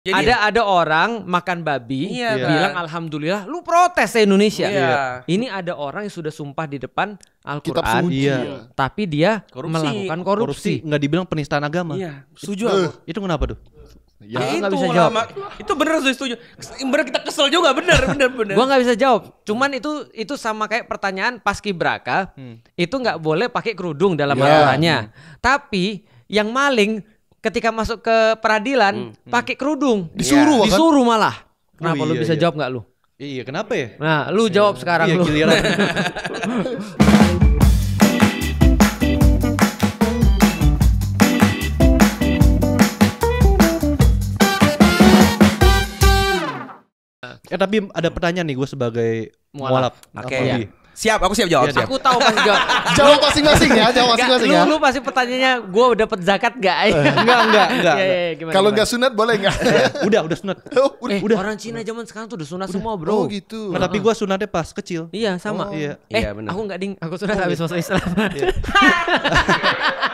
Jadi ada orang makan babi bilang alhamdulillah, lu protes Indonesia. Ini ada orang yang sudah sumpah di depan Al-Qur'an, tapi dia melakukan korupsi. Nggak dibilang penistaan agama. Iya, setuju aku. Itu kenapa tuh? Ya, nggak bisa jawab. Itu bener setuju. Bener kita kesel juga, bener. Gua nggak bisa jawab. Cuman itu sama kayak pertanyaan paskibraka, itu nggak boleh pakai kerudung dalam aturannya. Tapi yang maling ketika masuk ke peradilan pakai kerudung, disuruh malah. Kenapa lu bisa jawab nggak lu? Iya, kenapa ya? Nah, lu jawab sekarang lu. Giliran. Tapi ada pertanyaan nih gue sebagai mualaf. Oke. Siap, aku siap jawab. Aku tahu pasti jawab. Jawab masing-masing ya, ya. Lu pasti pertanyaannya gue udah dapat zakat gak? Enggak. Kalau enggak sunat boleh enggak? Udah sunat. Udah. Orang Cina zaman sekarang tuh udah sunat semua, bro. Oh gitu. Nah, tapi gue sunatnya pas kecil. Iya, sama. Iya, bener. Aku enggak ding, aku sunat habis masuk Islam.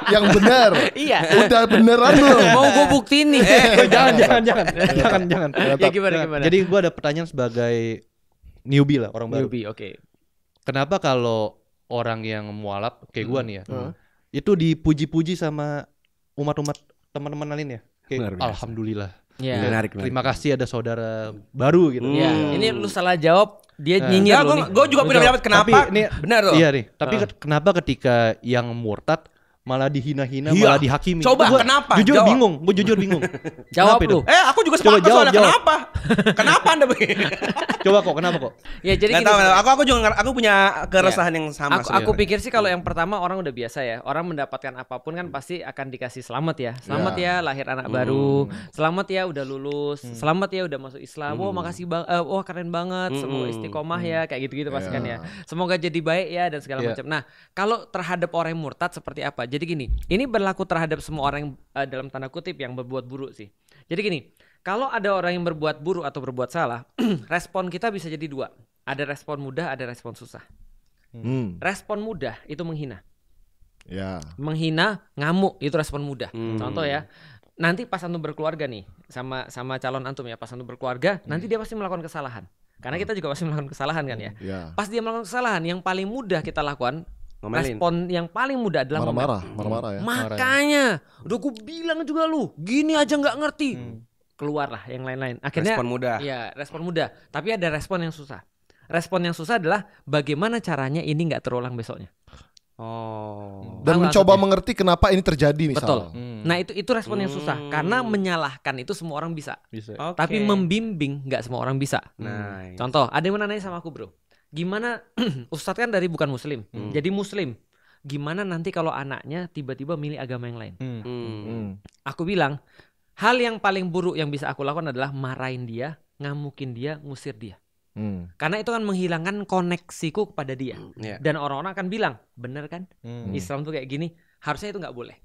Yang benar. Iya. Udah beneran belum? Mau gue buktiin nih. Jangan. Ya gimana? Jadi gue ada pertanyaan sebagai newbie lah, orang baru. Oke. Kenapa kalau orang yang mualaf kayak gua nih ya, itu dipuji-puji sama umat-umat teman-teman lain ya? Kayak alhamdulillah. Ya. Menarik. Terima kasih ada saudara baru gitu. Iya. Ini lu salah jawab, dia nyinyir lu nih. Gue juga punya pendapat kenapa? Tapi, benar loh. Iya nih. Tapi kenapa ketika yang murtad malah dihina-hina, malah dihakimi? Coba kenapa? Jujur bingung. Gue jujur bingung. Jawab lu. Aku juga sepakat soalnya kenapa? Kenapa Anda begini? Coba kenapa kok? Ya jadi gini. Aku punya keresahan yang sama. Aku pikir sih kalau yang pertama orang udah biasa ya. Orang mendapatkan apapun kan pasti akan dikasih selamat ya. Selamat ya lahir anak baru. Selamat ya udah lulus. Selamat ya udah masuk Islam. Wah makasih wah keren banget. Semoga istiqomah ya kayak gitu-gitu pasti kan ya. Semoga jadi baik ya dan segala macam. Nah, kalau terhadap orang yang murtad seperti apa? Jadi gini, ini berlaku terhadap semua orang yang dalam tanda kutip yang berbuat buruk sih. Jadi gini, kalau ada orang yang berbuat buruk atau berbuat salah, respon kita bisa jadi dua. Ada respon mudah, ada respon susah. Respon mudah itu menghina. Ya. Menghina, ngamuk itu respon mudah. Contoh ya, nanti pas antum berkeluarga nih sama calon antum ya, pas antum berkeluarga, nanti dia pasti melakukan kesalahan. Karena kita juga pasti melakukan kesalahan kan ya. Pas dia melakukan kesalahan, yang paling mudah kita lakukan, respon yang paling mudah adalah marah-marah ya. Makanya, udah gue bilang juga lu, gini aja nggak ngerti. Keluarlah yang lain-lain. Akhirnya respon mudah. Ya, respon mudah. Tapi ada respon yang susah. Respon yang susah adalah bagaimana caranya ini nggak terulang besoknya. Dan mencoba mengerti kenapa ini terjadi misalnya. Betul. Nah, itu respon yang susah karena menyalahkan itu semua orang bisa. Tapi membimbing nggak semua orang bisa. Contoh, ada yang nanya sama aku, bro. Gimana Ustadz kan dari bukan muslim, jadi muslim. Gimana nanti kalau anaknya tiba-tiba milih agama yang lain? Aku bilang, hal yang paling buruk yang bisa aku lakukan adalah marahin dia, ngamukin dia, ngusir dia. Karena itu kan menghilangkan koneksiku kepada dia. Dan orang-orang akan bilang, bener kan? Islam tuh kayak gini. Harusnya itu nggak boleh.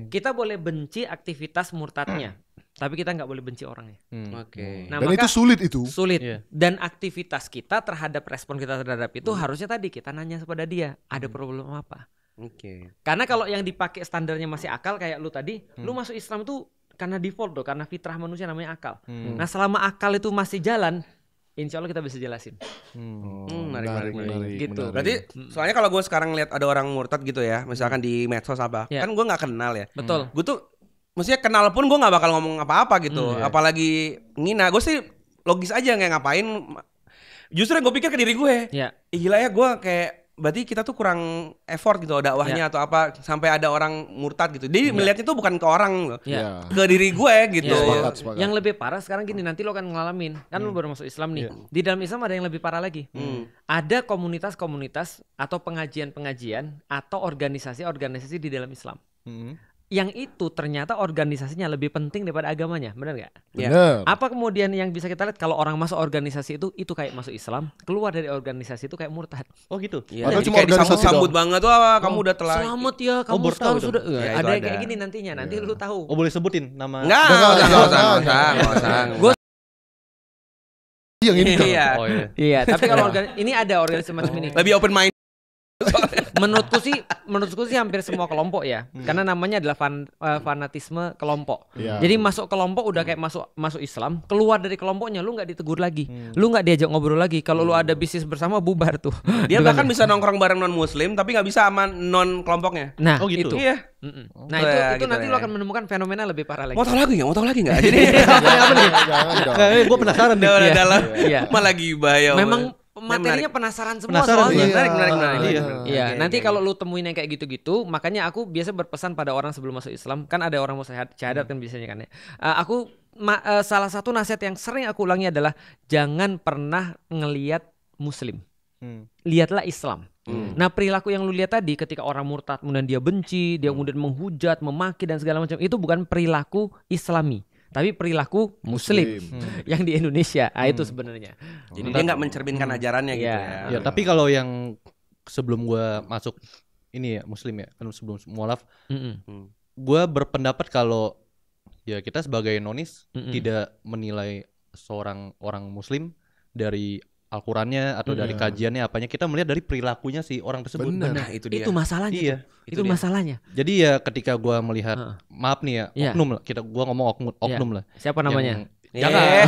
Kita boleh benci aktivitas murtadnya, tapi kita nggak boleh benci orangnya. Nah, dan itu sulit Sulit. Dan aktivitas kita terhadap respon kita terhadap itu harusnya tadi kita nanya kepada dia, ada problem apa? Karena kalau yang dipakai standarnya masih akal kayak lu tadi, lu masuk Islam tuh karena default tuh, karena fitrah manusia namanya akal. Nah, selama akal itu masih jalan, insya Allah kita bisa jelasin. Menarik. Gitu. Berarti soalnya kalau gue sekarang lihat ada orang murtad gitu ya, misalkan di medsos apa, kan gue nggak kenal ya. Betul. Gue tuh, maksudnya kenal pun gue nggak bakal ngomong apa-apa gitu. Apalagi ngina, gue sih logis aja nggak ngapain. Justru yang gue pikir ke diri gue, gila ya gue kayak berarti kita tuh kurang effort gitu dakwahnya atau apa sampai ada orang murtad gitu. Jadi melihatnya tuh bukan ke orang loh, ke diri gue gitu. Sepakat. Yang lebih parah sekarang gini, nanti lo akan ngalamin kan lo baru masuk Islam nih. Di dalam Islam ada yang lebih parah lagi. Ada komunitas-komunitas atau pengajian-pengajian atau organisasi-organisasi di dalam Islam. Yang itu ternyata organisasinya lebih penting daripada agamanya, benar nggak? Benar. Apa kemudian yang bisa kita lihat kalau orang masuk organisasi itu kayak masuk Islam, keluar dari organisasi itu kayak murtad. Oh gitu. Padahal Cuma disambut-sambut banget, wah kamu udah telah. Selamat ya, kamu sekarang sudah. Ada kayak gini nantinya, nanti lu tahu. Oh boleh sebutin nama? Nggak usah. Yang ini Iya, tapi kalau ini ada organisasi semacam ini. Lebih open mind. menurutku sih hampir semua kelompok ya. Karena namanya adalah fanatisme kelompok. Jadi masuk kelompok udah kayak masuk Islam, keluar dari kelompoknya lu nggak ditegur lagi. Lu nggak diajak ngobrol lagi. Kalau lu ada bisnis bersama bubar tuh. Dia bahkan bisa nongkrong bareng non muslim tapi nggak bisa sama non kelompoknya. Nah, gitu. Iya. Nah, itu nanti lu akan menemukan fenomena lebih parah lagi. Mau tahu lagi nggak? Jadi apa nih? Gue penasaran nih. Dalam malah gibah ya. Memang materinya penasaran semua soalnya. Menarik. Iya, nanti kalau lu temuin yang kayak gitu-gitu, makanya aku biasa berpesan pada orang sebelum masuk Islam, kan ada orang mau syahadat kan biasanya kan ya. Salah satu nasihat yang sering aku ulangi adalah jangan pernah ngelihat muslim. Lihatlah Islam. Nah, perilaku yang lu lihat tadi ketika orang murtad kemudian dia benci, dia kemudian menghujat, memaki dan segala macam, itu bukan perilaku Islami. Tapi perilaku Muslim yang di Indonesia, itu sebenarnya. Jadi dia nggak mencerminkan ajarannya gitu ya. Ya, tapi kalau yang sebelum gue masuk ini ya Muslim ya, kan sebelum mualaf, gue berpendapat kalau ya kita sebagai nonis tidak menilai seorang orang Muslim dari Al-Qurannya atau dari kajiannya apanya, kita melihat dari perilakunya si orang tersebut. Benar, itu dia. Itu masalahnya. Iya, itu masalahnya. Jadi ya ketika gua melihat maaf nih ya, oknum lah. Gua ngomong oknum lah. Siapa namanya? Jangan.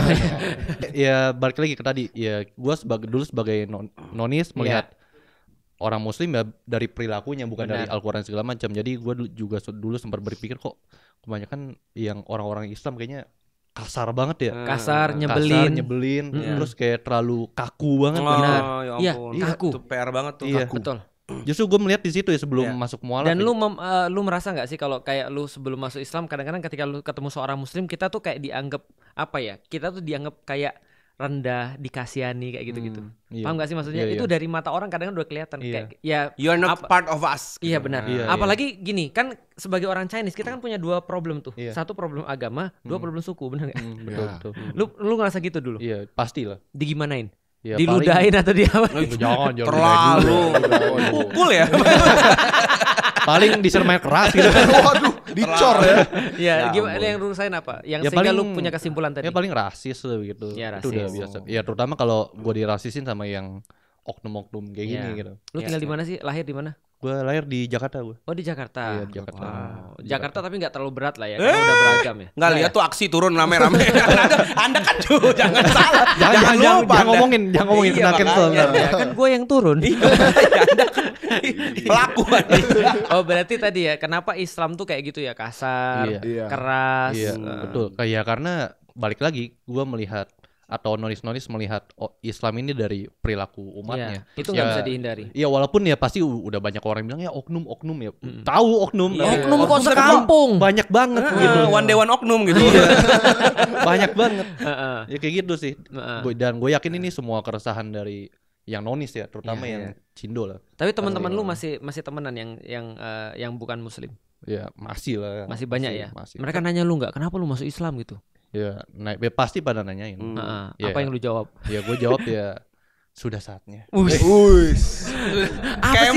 Ya balik lagi ke tadi. Ya gua dulu sebagai nonis melihat orang muslim ya dari perilakunya bukan dari Al-Quran segala macam. Jadi gua juga dulu sempat berpikir kok kebanyakan yang orang-orang Islam kayaknya kasar banget ya. Kasar, nyebelin. Terus kayak terlalu kaku banget. Benar. Iya, kaku. Itu PR banget tuh. Iya. Kaku. Betul. Justru gue melihat di situ ya sebelum masuk mualaf. Dan lu merasa nggak sih kalau kayak lu sebelum masuk Islam kadang-kadang ketika lu ketemu seorang muslim kita tuh kayak dianggap apa ya? Kita tuh dianggap kayak rendah, dikasihani kayak gitu-gitu. Paham gak sih maksudnya? Itu dari mata orang kadang-kadang udah kelihatan kayak ya you are not part of us. Iya benar. Apalagi gini, kan sebagai orang Chinese kita kan punya dua problem tuh. Satu problem agama, dua problem suku, benar enggak? Betul. Lu ngerasa gitu dulu? Iya, pastilah. Digimanain? Ya, diludahin atau di apa? Jangan terlalu pukul ya. Paling disermain keras gitu. Waduh, dicor ya. Iya, gimana yang lu rasain apa? Yang sehingga lu punya kesimpulan tadi. Ya paling rasis gitu. Ya, itu udah biasa. Ya terutama kalau gue dirasisin sama yang oknum-oknum kayak gini gitu. Lu tinggal di mana sih? Lahir di mana? Gue lahir di Jakarta gue. Oh di Jakarta. Iya di Jakarta. Wow. Jakarta tapi nggak terlalu berat lah ya. Karena udah beragam ya. Nggak lihat tuh aksi turun rame-rame. Anda kan juga jangan salah. Jangan ngomongin kena cancel. Ya, kan gue yang turun. Anda kan pelaku. Oh berarti tadi ya kenapa Islam tuh kayak gitu ya kasar, keras. Iya betul. Kayak karena balik lagi gue melihat atau nonis-nonis melihat Islam ini dari perilaku umatnya. Itu nggak bisa dihindari. Iya walaupun ya pasti udah banyak orang yang bilang ya oknum ya. Tahu oknum. Oknum kok sekampung. Banyak banget gitu. One day one oknum gitu. Banyak banget. Ya kayak gitu sih. Dan gue yakin ini semua keresahan dari yang nonis ya, terutama yang Cindo lah. Tapi teman-teman lu masih temenan yang bukan muslim? Ya masih lah. Masih banyak ya. Masih. Mereka nanya lu nggak, kenapa lu masuk Islam gitu? Ya, pasti pada nanyain. Apa yang lu jawab? Ya gue jawab ya sudah saatnya. Apa sih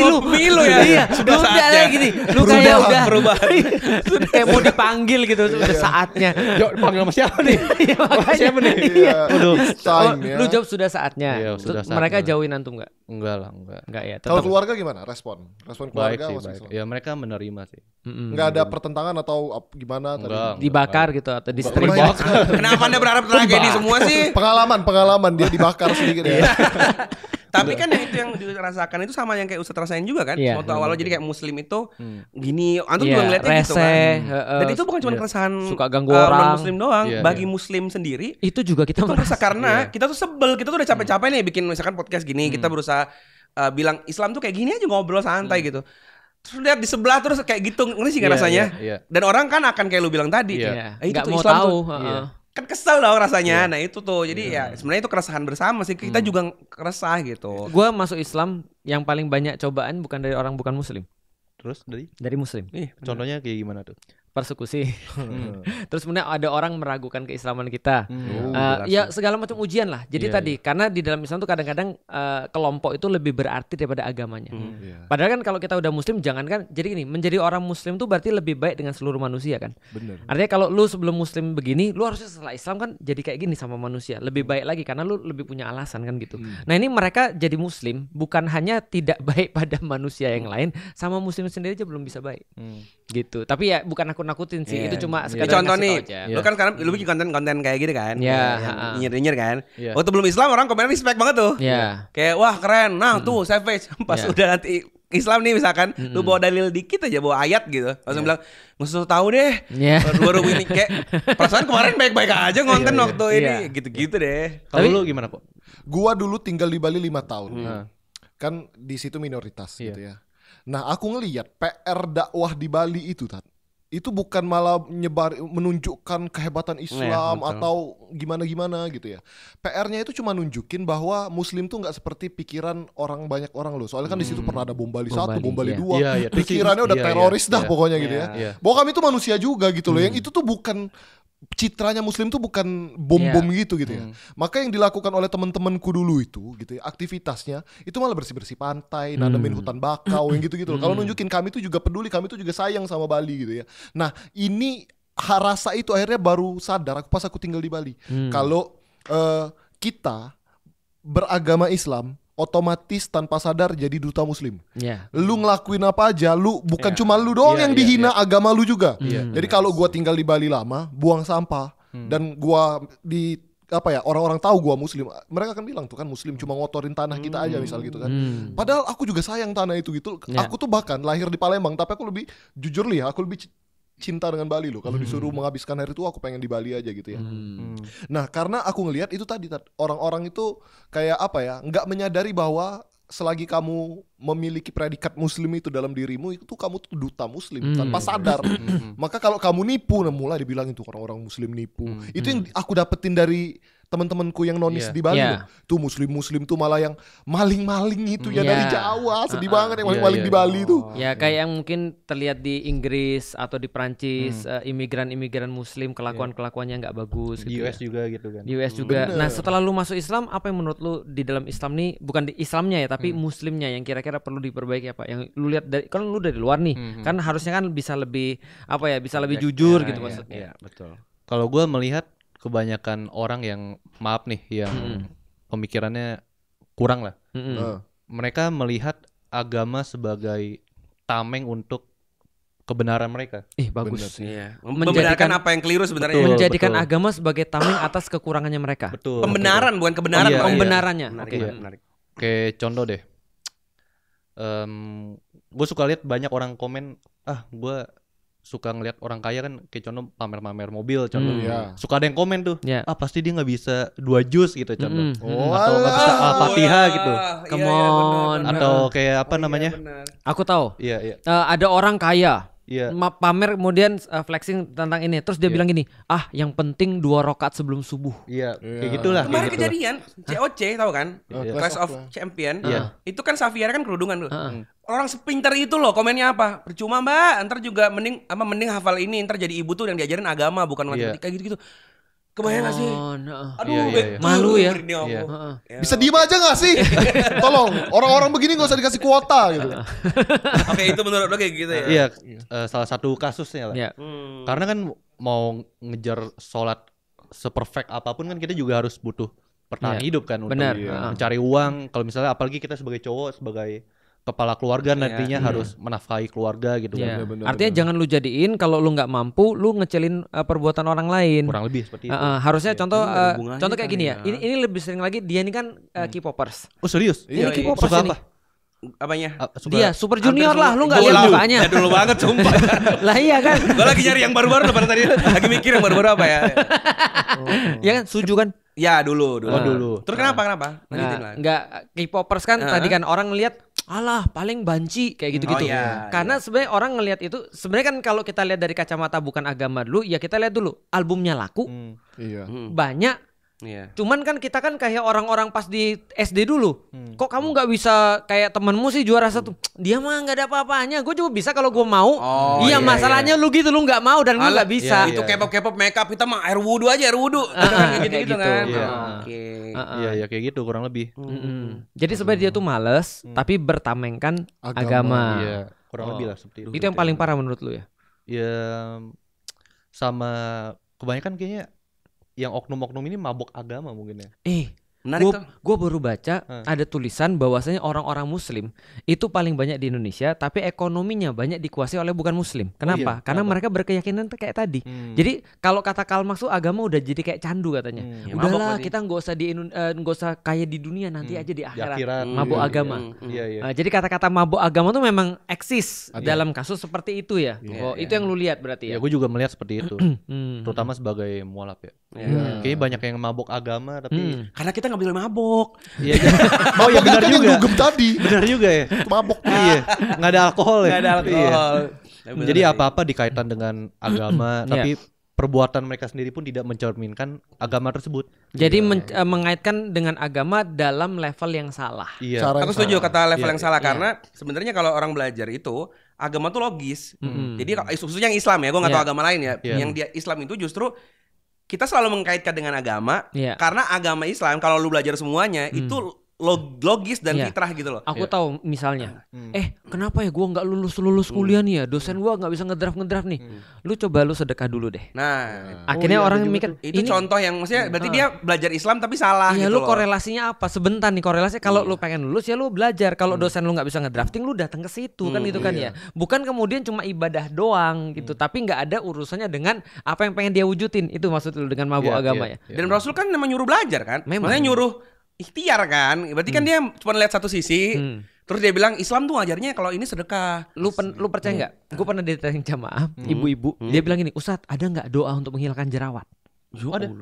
lu? Pemilu ya? Iya. Sudah saatnya gini. Lu kayak udah perubahan. Sudah kayak mau dipanggil gitu. Sudah saatnya. Yuk panggil sama siapa nih? Siapa nih? Lu jawab sudah saatnya. Iya, sudah saatnya. Mereka jauhin antum nggak? Enggak ya. Kalau keluarga gimana? Respon keluarga baik. Ya mereka menerima sih. Nggak ada pertentangan atau gimana? Dibakar gitu atau distribut. Kenapa Anda berharap tragedi semua sih? Pengalaman dia dibakar sedikit ya. Tapi kan yang itu yang dirasakan itu sama yang kayak Ustadz rasain juga kan. Waktu awal jadi kayak muslim itu gini, antum juga ngeliatnya gitu kan. Dan itu bukan cuma keresahan suka ganggu orang muslim doang. Bagi muslim sendiri itu juga kita merasa karena kita tuh sebel, kita tuh udah capek-capek nih bikin misalkan podcast gini, kita berusaha bilang Islam tuh kayak gini aja ngobrol santai gitu. Terus lihat di sebelah terus kayak gitu, ngerti sih rasanya. Dan orang kan akan kayak lu bilang tadi, nggak mau tahu. Kan kesel dong rasanya. Nah itu tuh jadi ya sebenarnya itu keresahan bersama sih, kita juga keresah gitu. Gua masuk Islam yang paling banyak cobaan bukan dari orang bukan muslim. Terus dari muslim. Contohnya kayak gimana tuh? persekusi. Terus kemudian ada orang meragukan keislaman kita. Ya segala macam ujian lah. Jadi tadi karena di dalam Islam tuh kadang-kadang kelompok itu lebih berarti daripada agamanya. Padahal kan kalau kita udah muslim jangankan jadi gini, menjadi orang muslim tuh berarti lebih baik dengan seluruh manusia kan. Bener. Artinya kalau lu sebelum muslim begini, lu harusnya setelah Islam kan jadi kayak gini sama manusia. Lebih baik lagi karena lu lebih punya alasan kan gitu. Nah, ini mereka jadi muslim bukan hanya tidak baik pada manusia yang lain, sama muslim sendiri aja belum bisa baik. Gitu. Tapi ya bukan aku nakutin sih, itu cuma sekadar contoh nih. Lu kan sekarang lu bikin konten-konten kayak gitu kan. Nyinyir-nyinyir kan. Waktu belum Islam orang komen respect banget tuh. Kayak wah keren. Nah, tuh savage. Pas udah nanti Islam nih misalkan lu bawa dalil dikit aja, bawa ayat gitu. Langsung bilang nggak usah tahu deh. Baru ini kayak perasaan kemarin baik-baik aja ngonten waktu ini gitu-gitu deh. Kalau lu gimana, Pak? Gua dulu tinggal di Bali 5 tahun. Kan di situ minoritas gitu ya. Nah, aku ngelihat PR dakwah di Bali itu itu bukan malah menunjukkan kehebatan Islam atau gimana-gimana gitu ya. PR-nya itu cuma nunjukin bahwa Muslim tuh nggak seperti pikiran banyak orang loh. Soalnya kan di situ pernah ada bom Bali 1, bom Bali 2. Pikirannya udah teroris dah pokoknya gitu ya. Bahwa kami tuh manusia juga gitu loh. Yang itu tuh bukan citranya Muslim tuh bukan bom-bom gitu ya. Maka yang dilakukan oleh teman-temanku dulu itu gitu ya, aktivitasnya itu malah bersih-bersih pantai, nanemin hutan bakau yang gitu-gitu loh. Kalau nunjukin kami tuh juga peduli, kami tuh juga sayang sama Bali gitu ya. Nah, ini rasa itu akhirnya baru sadar pas aku tinggal di Bali. Kalau kita beragama Islam otomatis tanpa sadar jadi duta Muslim. Lu ngelakuin apa aja, lu bukan cuma lu doang yang dihina, agama lu juga. Jadi kalau gua tinggal di Bali lama, buang sampah dan gua di orang-orang tahu gua Muslim, mereka akan bilang tuh kan Muslim cuma ngotorin tanah kita aja misal gitu kan. Padahal aku juga sayang tanah itu gitu. Aku tuh bahkan lahir di Palembang, tapi aku lebih jujur aku lebih cinta dengan Bali loh. Kalau disuruh menghabiskan hari itu aku pengen di Bali aja gitu ya. Nah, karena aku ngelihat itu tadi orang-orang itu kayak nggak menyadari bahwa selagi kamu memiliki predikat Muslim itu dalam dirimu, itu kamu tuh duta Muslim tanpa sadar. Maka kalau kamu nipu, mulai dibilang itu orang-orang Muslim nipu. Itu yang aku dapetin dari teman-temanku yang nonis di Bali tuh muslim tuh malah yang maling-maling itu ya dari Jawa, sedih banget yang maling di Bali tuh. Ya kayak yang mungkin terlihat di Inggris atau di Prancis, imigran-imigran Muslim kelakuannya nggak bagus. Di US juga gitu kan. Di US juga. Bener. Nah setelah lu masuk Islam, apa yang menurut lu di dalam Islam nih, bukan di Islamnya ya, tapi Muslimnya yang kira-kira perlu diperbaiki apa? Yang lu lihat dari, kan lu dari luar nih, kan harusnya kan bisa lebih bisa lebih jujur gitu maksudnya. Iya betul. Kalau gue melihat kebanyakan orang yang yang pemikirannya kurang lah. Mereka melihat agama sebagai tameng untuk kebenaran mereka. Bagus. Iya. Membenarkan apa yang keliru sebenarnya. Menjadikan agama sebagai tameng atas kekurangannya mereka. Betul. Pembenaran bukan kebenaran. Pembenarannya. Menarik. Kayak contoh deh. Gue suka lihat banyak orang komen, gue suka ngeliat orang kaya kan kayak contoh pamer-pamer mobil contoh. Suka ada yang komen tuh, pasti dia nggak bisa 2 jus gitu contoh. Atau nggak bisa Al-Fatihah gitu. Come on. Atau kayak apa namanya? Aku tahu. Ada orang kaya. Pamer kemudian flexing tentang ini. Terus dia bilang gini, yang penting 2 rakaat sebelum subuh. Kayak gitulah. Kemarin kejadian COC tahu kan? Clash of Champion. Itu kan Xavier kan kerudungan tuh. Orang sepinter itu loh komennya apa? Percuma mbak, ntar juga mending hafal ini, ntar jadi ibu tuh yang diajarin agama bukan matematika gitu-gitu. Kebayang gak sih? Aduh, malu ya. Bisa diem aja gak sih? Tolong, orang-orang begini gak usah dikasih kuota gitu. Oke, itu menurut lo kayak gitu ya? Iya, salah satu kasusnya lah. Karena kan mau ngejar sholat seperfect apapun kan kita juga harus butuh bertahan hidup kan. Untuk mencari uang. Kalau misalnya apalagi kita sebagai cowok, sebagai kepala keluarga nantinya harus menafkahi keluarga gitu kan. Artinya jangan lu jadiin kalau lu nggak mampu lu ngecelin perbuatan orang lain. Kurang lebih seperti itu. Harusnya contoh kayak gini ya. Ini lebih sering lagi dia ini kan K-popers. Oh serius? Iya, K-popers suka ini. Apa? Apanya? Dia Super Junior lah, lu nggak lihat mukanya. Ya dulu banget sumpah. Lah iya kan. Gue lagi nyari yang baru-baru pada tadi. Lagi mikir yang baru-baru apa ya. Ya kan, Suju kan? Ya dulu. Terus kenapa? Lanjutin lah. Enggak, K-popers kan tadi kan orang ngelihat alah paling banci kayak gitu-gitu. Karena sebenarnya orang ngelihat itu sebenarnya kan kalau kita lihat dari kacamata bukan agama dulu, ya kita lihat dulu albumnya laku. Banyak Iya. Cuman kan kita kan kayak orang-orang pas di SD dulu. Kok kamu nggak bisa kayak temenmu sih juara 1? Dia mah nggak ada apa-apanya. Gue juga bisa kalau gue mau. Iya, masalahnya lu gitu, lu nggak mau dan lu nggak bisa. Itu K-pop makeup, kita mah air wudhu aja, air wudhu. Gitu kan. Oke. Iya kayak gitu kurang lebih. Jadi sebenarnya dia tuh males, tapi bertamengkan agama. Iya, kurang lebih lah seperti itu. Itu yang paling parah menurut lu ya? Ya sama kebanyakan kayaknya yang oknum-oknum ini mabok agama mungkin ya. Gue baru baca ada tulisan bahwasanya orang-orang Muslim itu paling banyak di Indonesia, tapi ekonominya banyak dikuasai oleh bukan Muslim. Kenapa? Karena mereka berkeyakinan kayak tadi. Jadi kalau kata Karl Marx tuh agama udah jadi kayak candu katanya. Udahlah kita nggak usah kaya di dunia, nanti aja di akhirat. Mabuk agama. Jadi kata-kata mabuk agama tuh memang eksis dalam kasus seperti itu ya. Itu yang lu lihat berarti ya. Ya gue juga melihat seperti itu. Terutama sebagai mualaf ya. Kayaknya banyak yang mabok agama tapi karena kita nggak boleh mabok. Iya. Oh ya benar juga. Dugem tadi. Benar juga ya. Mabok. Iya. Nggak ada alkohol ya. Nggak ada alkohol. Jadi apa-apa dikaitan dengan agama, tapi perbuatan mereka sendiri pun tidak mencerminkan agama tersebut. Jadi mengaitkan dengan agama dalam level yang salah. Iya. Aku setuju kata level yang salah karena sebenarnya kalau orang belajar itu agama tuh logis. Jadi khususnya yang Islam ya, gue nggak tahu agama lain ya. Yang dia Islam itu justru kita selalu mengkaitkan dengan agama karena agama Islam kalau lu belajar semuanya itu logis dan fitrah gitu loh. Aku tahu misalnya, kenapa ya gue nggak lulus kuliah nih ya, dosen gue nggak bisa ngedraft nih. Lu coba lu sedekah dulu deh. Nah, akhirnya orang mikir itu contoh yang maksudnya berarti dia belajar Islam tapi salah. Iya, gitu lu korelasinya apa? Sebentar nih korelasi. Kalau lu pengen lulus ya lu belajar. Kalau dosen lu nggak bisa ngedrafting, lu datang ke situ kan gitu kan ya. Bukan kemudian cuma ibadah doang gitu, tapi nggak ada urusannya dengan apa yang pengen dia wujudin. Itu maksud lu dengan mabuk agama ya. Dan Rasul kan memang nyuruh belajar kan. Maksudnya nyuruh ikhtiar kan, berarti kan dia cuma lihat satu sisi, terus dia bilang Islam tuh ngajarnya kalau ini sedekah. Lu percaya nggak? Gue pernah ditanya jamaah, ibu-ibu, dia bilang gini, Ustadz ada nggak doa untuk menghilangkan jerawat? Ada.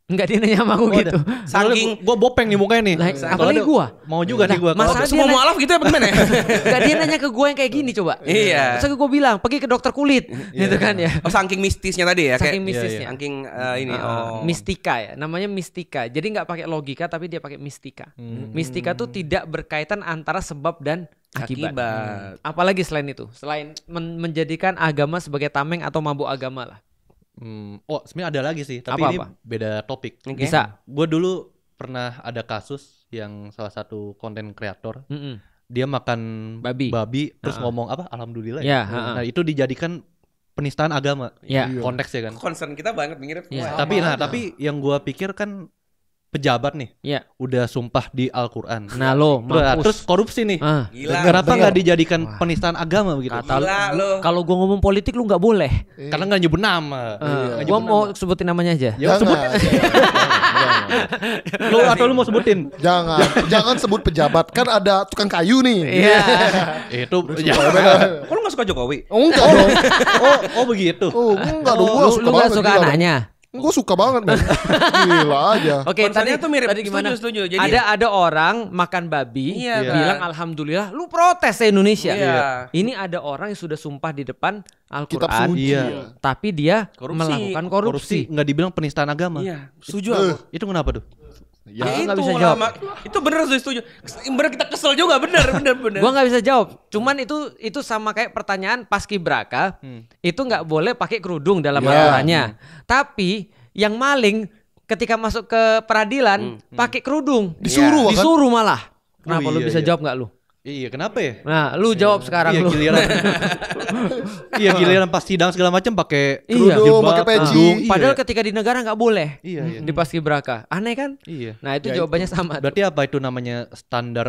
Enggak, dia nanya sama aku gitu. Saking gue bopeng nih mukanya nih. Apalagi gue mau juga nih gue. Masa semua mualaf gitu ya bagaimana? Enggak, dia nanya ke gue yang kayak gini coba. Iya. Terus gue bilang pergi ke dokter kulit, gitu kan ya. Oh, saking mistisnya tadi ya. Saking mistisnya. Saking ini. Mistika ya, namanya mistika. Jadi nggak pakai logika tapi dia pakai mistika. Mistika tuh tidak berkaitan antara sebab dan akibat. Apalagi selain itu, selain menjadikan agama sebagai tameng atau mabuk agama lah. Sebenarnya ada lagi sih, tapi ini beda topik. Bisa. Gue dulu pernah ada kasus yang salah satu konten kreator, dia makan babi terus ngomong apa? Alhamdulillah. Nah itu dijadikan penistaan agama. Konteksnya kan. Concern kita banget mirip. Tapi yang gue pikir kan pejabat nih, udah sumpah di Al-Quran. Nah lo, terus korupsi nih. Gila, kenapa nggak dijadikan penistaan agama begitu? Kalau gue ngomong politik lu nggak boleh, karena nggak nyebut nama. Gue mau sebutin namanya aja. Ya, sebut. Lu mau sebutin? Jangan sebut pejabat, kan ada tukang kayu nih. Iya. Itu. Kok lu nggak suka Jokowi? Enggak dong. Begitu. Enggak dong. Lu nggak suka anaknya? Gue suka banget man. Gila aja. Oke, tadi tuh mirip. Tadi gimana? Setuju. Jadi ada orang makan babi, bilang alhamdulillah, lu protes se Indonesia. Ini ada orang yang sudah sumpah di depan Al-Quran, tapi dia melakukan korupsi. Nggak dibilang penistaan agama. Iya, setuju aku. Itu kenapa tuh? Ya nggak bisa jawab. Itu bener setuju. Bener kita kesel juga bener. Gua nggak bisa jawab. Cuman itu sama kayak pertanyaan paskibraka. Itu nggak boleh pakai kerudung dalam aturannya. Tapi yang maling ketika masuk ke peradilan pakai kerudung. Disuruh malah. Kenapa lu bisa jawab nggak lu? Iya, kenapa ya? Nah, lu jawab sekarang lu. Giliran pas sidang segala macam pakai kerudung, pakai peci. Padahal ketika di negara nggak boleh. Iya. Di paskibraka. Aneh kan? Iya. Nah, itu jawabannya sama. Berarti apa itu namanya standar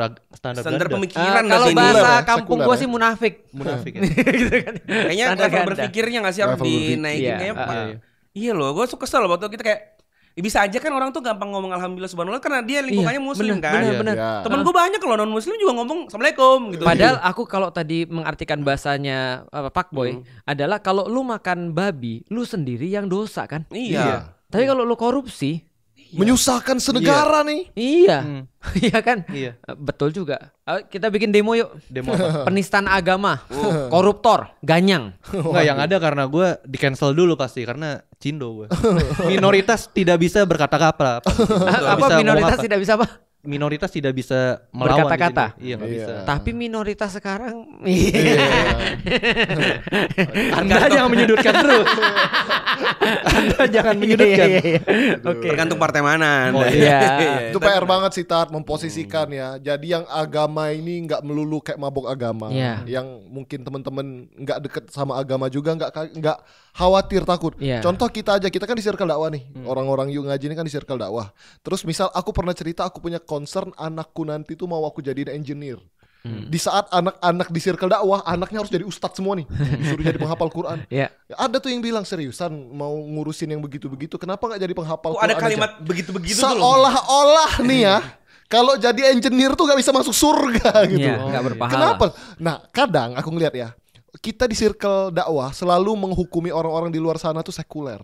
pemikiran? Kalau bahasa kampung gua sih munafik. Munafik ya. Gitu kan. Kayaknya level berpikirnya nggak sih harus dinaikin kayak Iya loh, gue suka kesel waktu kita kayak bisa aja kan orang tuh gampang ngomong alhamdulillah subhanallah karena dia lingkungannya muslim kan. Bener. Temen gue banyak kalau non muslim juga ngomong assalamualaikum gitu. Padahal aku kalau tadi mengartikan bahasanya Pak Boy adalah kalau lu makan babi, lu sendiri yang dosa kan. Iya. Tapi kalau lu korupsi, menyusahkan senegara nih. Iya. Iya kan? Iya. Betul juga. Kita bikin demo yuk. Demo apa? Penistaan agama, koruptor, ganyang. Enggak, yang ada karena gue di cancel dulu pasti karena Cindo gue. Minoritas tidak bisa berkata-kata. Apa minoritas tidak bisa apa? Minoritas tidak bisa melawan berkata-kata. Iya, nggak bisa. Tapi minoritas sekarang Anda jangan menyudutkan terus. Anda jangan menyudutkan. Oke. Tergantung partai mana. Itu PR banget sih Tat, memposisikan ya. Jadi yang agama ini nggak melulu kayak mabok agama. Yang mungkin teman-teman nggak deket sama agama juga nggak khawatir takut. Contoh kita aja, kita kan di circle dakwah nih. Orang-orang yang ngaji ini kan di circle dakwah. Terus misal aku pernah cerita aku punya concern anakku nanti tuh mau aku jadiin engineer. Di saat anak-anak di circle dakwah, anaknya harus jadi ustadz semua nih, disuruh jadi penghafal Quran. Ada tuh yang bilang seriusan mau ngurusin yang begitu-begitu, kenapa nggak jadi penghafal Quran? Ada kalimat begitu-begitu seolah-olah nih ya. Kalau jadi engineer tuh gak bisa masuk surga gitu. Gak berpahala. Kenapa? Nah kadang aku ngeliat ya, kita di circle dakwah selalu menghukumi orang-orang di luar sana tuh sekuler.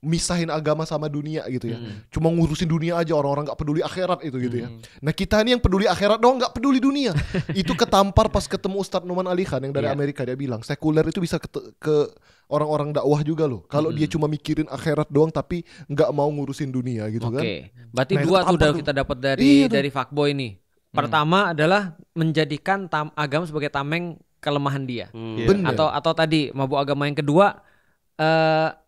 Misahin agama sama dunia gitu ya. Cuma ngurusin dunia aja, orang-orang gak peduli akhirat itu gitu ya. Nah kita ini yang peduli akhirat doang, gak peduli dunia. Itu ketampar pas ketemu Ustadz Numan Ali Khan yang dari Amerika. Dia bilang sekuler itu bisa ke orang-orang dakwah juga loh. Kalau dia cuma mikirin akhirat doang tapi gak mau ngurusin dunia gitu kan. Berarti dua tuh udah kita dapat dari fuckboy nih. Pertama adalah menjadikan agama sebagai tameng kelemahan dia. Atau tadi mabuk agama. Yang kedua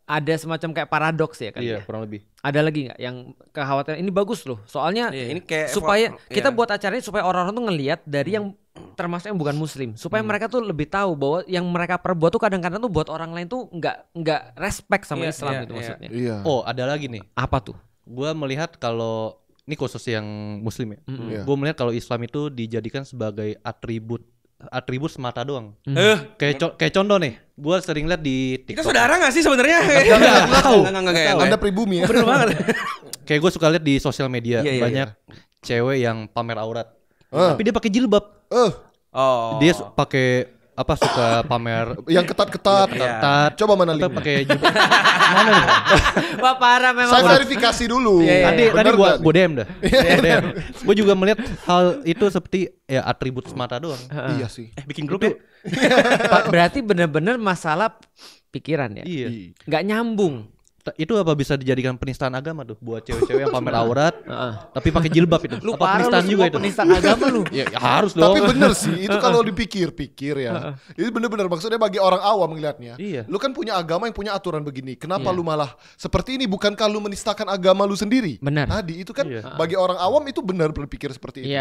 ada semacam kayak paradoks ya kan. Kurang lebih. Ada lagi nggak yang kekhawatiran ini bagus loh. Soalnya ini kayak supaya kita buat acara ini supaya orang-orang tuh ngelihat dari yang termasuk yang bukan muslim, supaya mereka tuh lebih tahu bahwa yang mereka perbuat tuh kadang-kadang tuh buat orang lain tuh nggak respect sama Islam gitu maksudnya. Oh, ada lagi nih. Apa tuh? Gua melihat kalau ini khusus yang muslim ya. Gua melihat kalau Islam itu dijadikan sebagai atribut semata doang. Kayak contoh nih, gue sering lihat di TikTok. Kita saudara nggak sih sebenarnya? Enggak. Anda pribumi ya. Bener banget. Kayak gue suka lihat di sosial media banyak cewek yang pamer aurat, tapi dia pakai jilbab. Dia pakai suka pamer yang ketat. Coba mana linknya? Pakai jilbab. Mana nih? Wah parah memang. Saya verifikasi dulu. Tadi gue DM dah. Gue juga melihat hal itu seperti ya atribut semata doang. Iya sih. Bikin grup ya. Berarti benar-benar masalah pikiran ya. Nggak nyambung. Itu apa bisa dijadikan penistaan agama tuh buat cewek-cewek yang pamer aurat tapi pakai jilbab itu? Lu apa penistaan juga itu? Penistaan agama lu. Ya harus dong. Tapi bener sih itu kalau dipikir-pikir ya. Itu bener-bener maksudnya bagi orang awam melihatnya. Lu kan punya agama yang punya aturan begini. Kenapa lu malah seperti ini? Bukankah lu menistakan agama lu sendiri? Benar. Tadi itu kan bagi orang awam itu benar berpikir seperti itu.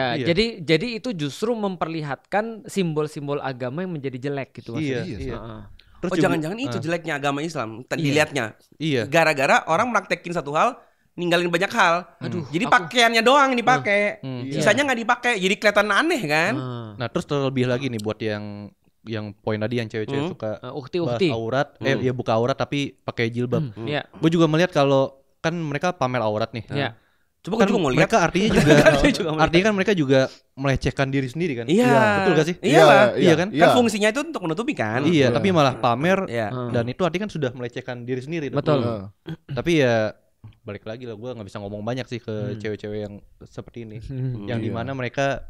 Jadi itu justru memperlihatkan simbol-simbol agama yang menjadi jelek gitu maksudnya. Terus jangan-jangan itu jeleknya agama Islam dilihatnya. Gara-gara orang praktekin satu hal, ninggalin banyak hal. Jadi pakaiannya doang yang dipakai. Sisanya nggak dipakai. Jadi kelihatan aneh kan. Nah, terus terlebih lagi nih buat yang poin tadi yang cewek-cewek suka ukti-ukti aurat, buka aurat tapi pakai jilbab. Gue juga melihat kalau kan mereka pamer aurat nih. Coba kan juga mau lihat. Mereka artinya kan mereka juga melecehkan diri sendiri kan. Betul gak sih? Iya kan? Kan fungsinya itu untuk menutupi kan. Tapi malah pamer dan itu artinya kan sudah melecehkan diri sendiri. Betul. Tapi ya balik lagi lah, gue nggak bisa ngomong banyak sih ke cewek-cewek yang seperti ini, yang dimana mereka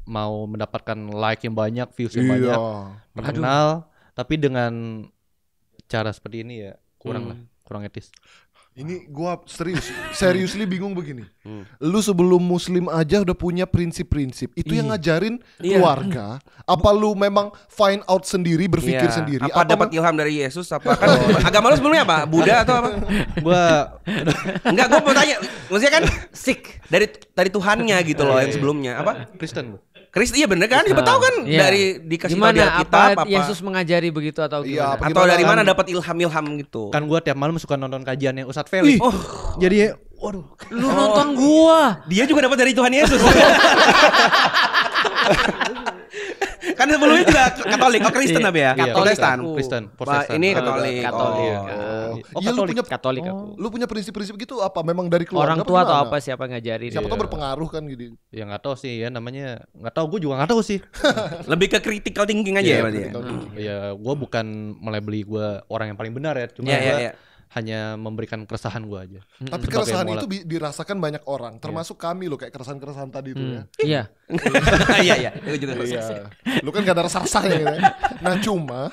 mau mendapatkan like yang banyak, views yang banyak, terkenal, tapi dengan cara seperti ini ya kurang etis. Ini gua seriously bingung begini. Lu sebelum muslim aja udah punya prinsip-prinsip. Itu yang ngajarin keluarga. Apa lu memang find out sendiri, berpikir sendiri? Apa dapat ilham dari Yesus? Apa kan agama lu sebelumnya apa? Buddha atau apa? Gua mau tanya. Maksudnya kan Sikh dari Tuhannya gitu loh yang sebelumnya. Apa? Kristen. Iya bener kan? Siapa tahu kan dari dikasih tahu dari kitab apa Yesus mengajari begitu atau gimana? Atau dari mana dapat ilham gitu? Kan gua tiap malam suka nonton kajiannya Ustadz Felix. Jadi waduh, lu nonton gua. Dia juga dapat dari Tuhan Yesus. Kan sebelumnya juga Katolik, Kristen apa ya? Kristen. Ini Katolik. Iya, lu punya Katolik aku. Lu punya prinsip-prinsip gitu apa memang dari keluarga? Orang tua atau apa siapa ngajarin? Siapa tahu berpengaruh kan gitu. Ya enggak tahu sih ya, namanya enggak tahu, gue juga enggak tahu sih. Lebih ke critical thinking aja ya berarti. Ya gua bukan melabeli gua orang yang paling benar ya, cuma hanya memberikan keresahan gue aja. Tapi keresahan itu dirasakan banyak orang, termasuk kami loh, kayak keresahan tadi itu ya. Iya. Iya, itu juga resah. Lu kan gak ada resah-resahnya gitu ya. Nah cuma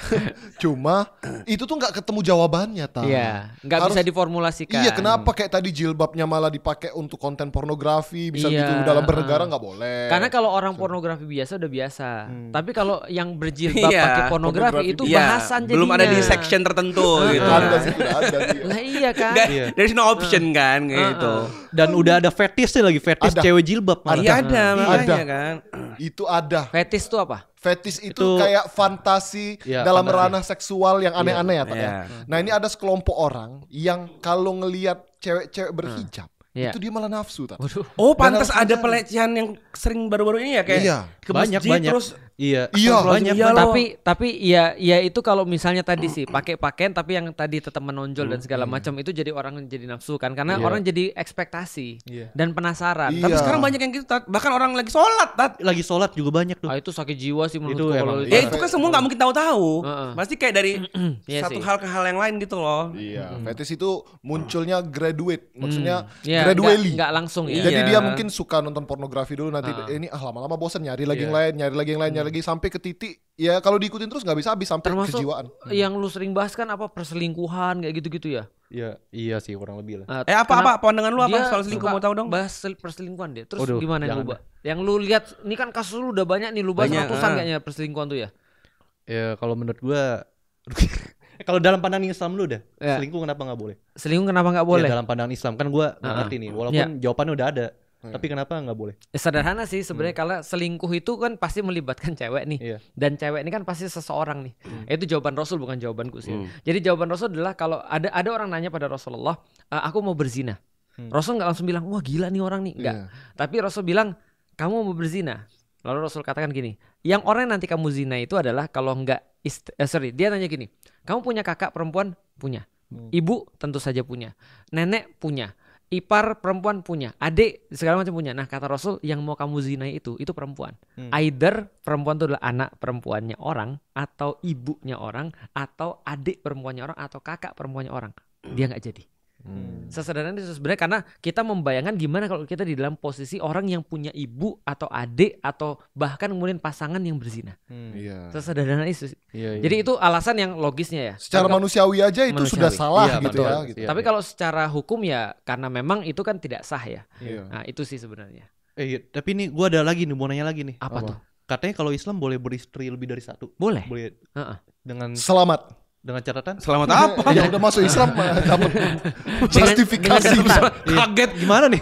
itu tuh gak ketemu jawabannya, Iya, gak bisa diformulasikan. Iya, kenapa kayak tadi jilbabnya malah dipakai untuk konten pornografi, bisa gitu dalam bernegara gak boleh. Karena kalau orang pornografi biasa udah biasa. Tapi kalau yang berjilbab pakai pornografi itu bahasan jadinya. Belum ada di section tertentu gitu. Ada. Lah iya kan. There's no option kan gitu. Dan udah ada fetishnya lagi, fetish cewek jilbab. Iya ada kan. Itu ada. Fetish itu apa? Fetish itu kayak fantasi dalam ranah seksual yang aneh-aneh ya. Nah ini ada sekelompok orang yang kalau ngelihat cewek-cewek berhijab itu dia malah nafsu. Oh pantas ada pelecehan yang sering baru-baru ini ya kayak ke masjid terus. Iya banyak. Tapi ya itu kalau misalnya tadi sih pakai pakaian tapi yang tadi tetap menonjol dan segala macam itu jadi orang jadi nafsu kan karena orang jadi ekspektasi dan penasaran. Tapi sekarang banyak yang gitu, bahkan orang lagi sholat juga banyak tuh. Itu sakit jiwa sih menurut gue. Itu kan semua nggak mungkin tahu. Pasti kayak dari satu hal ke hal yang lain gitu loh. Iya. Fetish itu munculnya graduate, maksudnya gradually. Nggak langsung ya. Jadi dia mungkin suka nonton pornografi dulu nanti ini lama-lama bosan nyari lagi yang lain lagi sampai ke titik ya kalau diikutin terus nggak bisa habis sampai termasuk kejiwaan. Yang lu sering bahas kan apa perselingkuhan kayak gitu-gitu ya? Iya sih kurang lebih lah. Apa pandangan lu apa soal selingkuh mau tahu dong? Bahas perselingkuhan dia. Terus gimana yang lu yang lu lihat ini kan kasus lu udah banyak nih lu bahas ratusan kayaknya perselingkuhan tuh ya. Ya kalau menurut gua kalau dalam pandangan Islam lu udah selingkuh kenapa nggak boleh? Selingkuh kenapa nggak boleh? Dalam pandangan Islam kan gua nggak ngerti nih walaupun jawabannya udah ada. Tapi kenapa nggak boleh? Sederhana sih sebenarnya kalau selingkuh itu kan pasti melibatkan cewek nih. Dan cewek ini kan pasti seseorang nih. Itu jawaban Rasul bukan jawabanku sih. Jadi jawaban Rasul adalah kalau ada orang nanya pada Rasulullah, aku mau berzina. Rasul nggak langsung bilang, wah gila nih orang nih, enggak. Tapi Rasul bilang, kamu mau berzina. Lalu Rasul katakan gini, yang orang yang nanti kamu zina itu adalah kalau enggak dia nanya gini, kamu punya kakak perempuan? Punya. Ibu tentu saja punya. Nenek punya. Ipar perempuan punya, adik segala macam punya. Nah kata Rasul yang mau kamu zinai itu perempuan. Either perempuan itu adalah anak perempuannya orang, atau ibunya orang, atau adik perempuannya orang, atau kakak perempuannya orang. Dia nggak jadi. Sesederhana itu sebenarnya karena kita membayangkan gimana kalau kita di dalam posisi orang yang punya ibu atau adik atau bahkan kemudian pasangan yang berzina. Sesederhana itu. Jadi itu alasan yang logisnya ya. Secara manusiawi aja itu sudah salah gitu ya. Gitu. Tapi kalau secara hukum ya karena memang itu kan tidak sah ya. Nah itu sih sebenarnya. Tapi ini gue ada lagi nih mau nanya lagi nih. Apa tuh? Katanya kalau Islam boleh beristri lebih dari satu. Boleh. Dengan selamat. Dengan catatan selamat apa? Ya udah masuk Islam dapat justifikasi. Kaget gimana nih?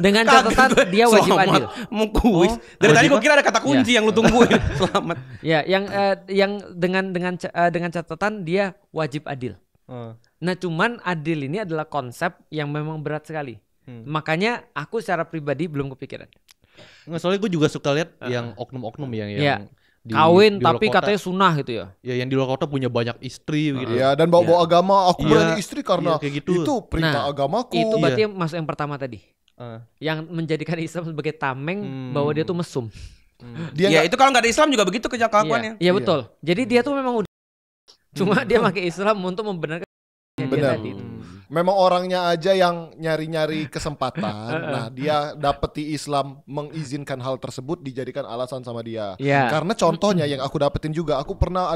Dengan catatan dia wajib adil. Mengkuis. Dari tadi gue kira ada kata kunci yang lu tungguin. Selamat. Ya, yang dengan catatan dia wajib adil. Nah, cuman adil ini adalah konsep yang memang berat sekali. Makanya aku secara pribadi belum kepikiran. Nggak, soalnya gue juga suka lihat yang oknum-oknum yang kawin tapi katanya sunnah gitu ya. Ya yang di luar kota punya banyak istri gitu. Ya dan bawa-bawa agama, aku berani istri karena gitu. Itu perintah agamaku. Itu berarti masuk yang pertama tadi. Yang menjadikan Islam sebagai tameng bahwa dia tuh mesum. Itu kalau nggak ada Islam juga begitu kelakuannya. Iya betul. Jadi dia tuh memang udah cuma dia pakai Islam untuk membenarkan dia tadi. Memang orangnya aja yang nyari-nyari kesempatan. Nah, dia dapeti Islam mengizinkan hal tersebut dijadikan alasan sama dia. Karena contohnya yang aku dapetin juga, aku kenal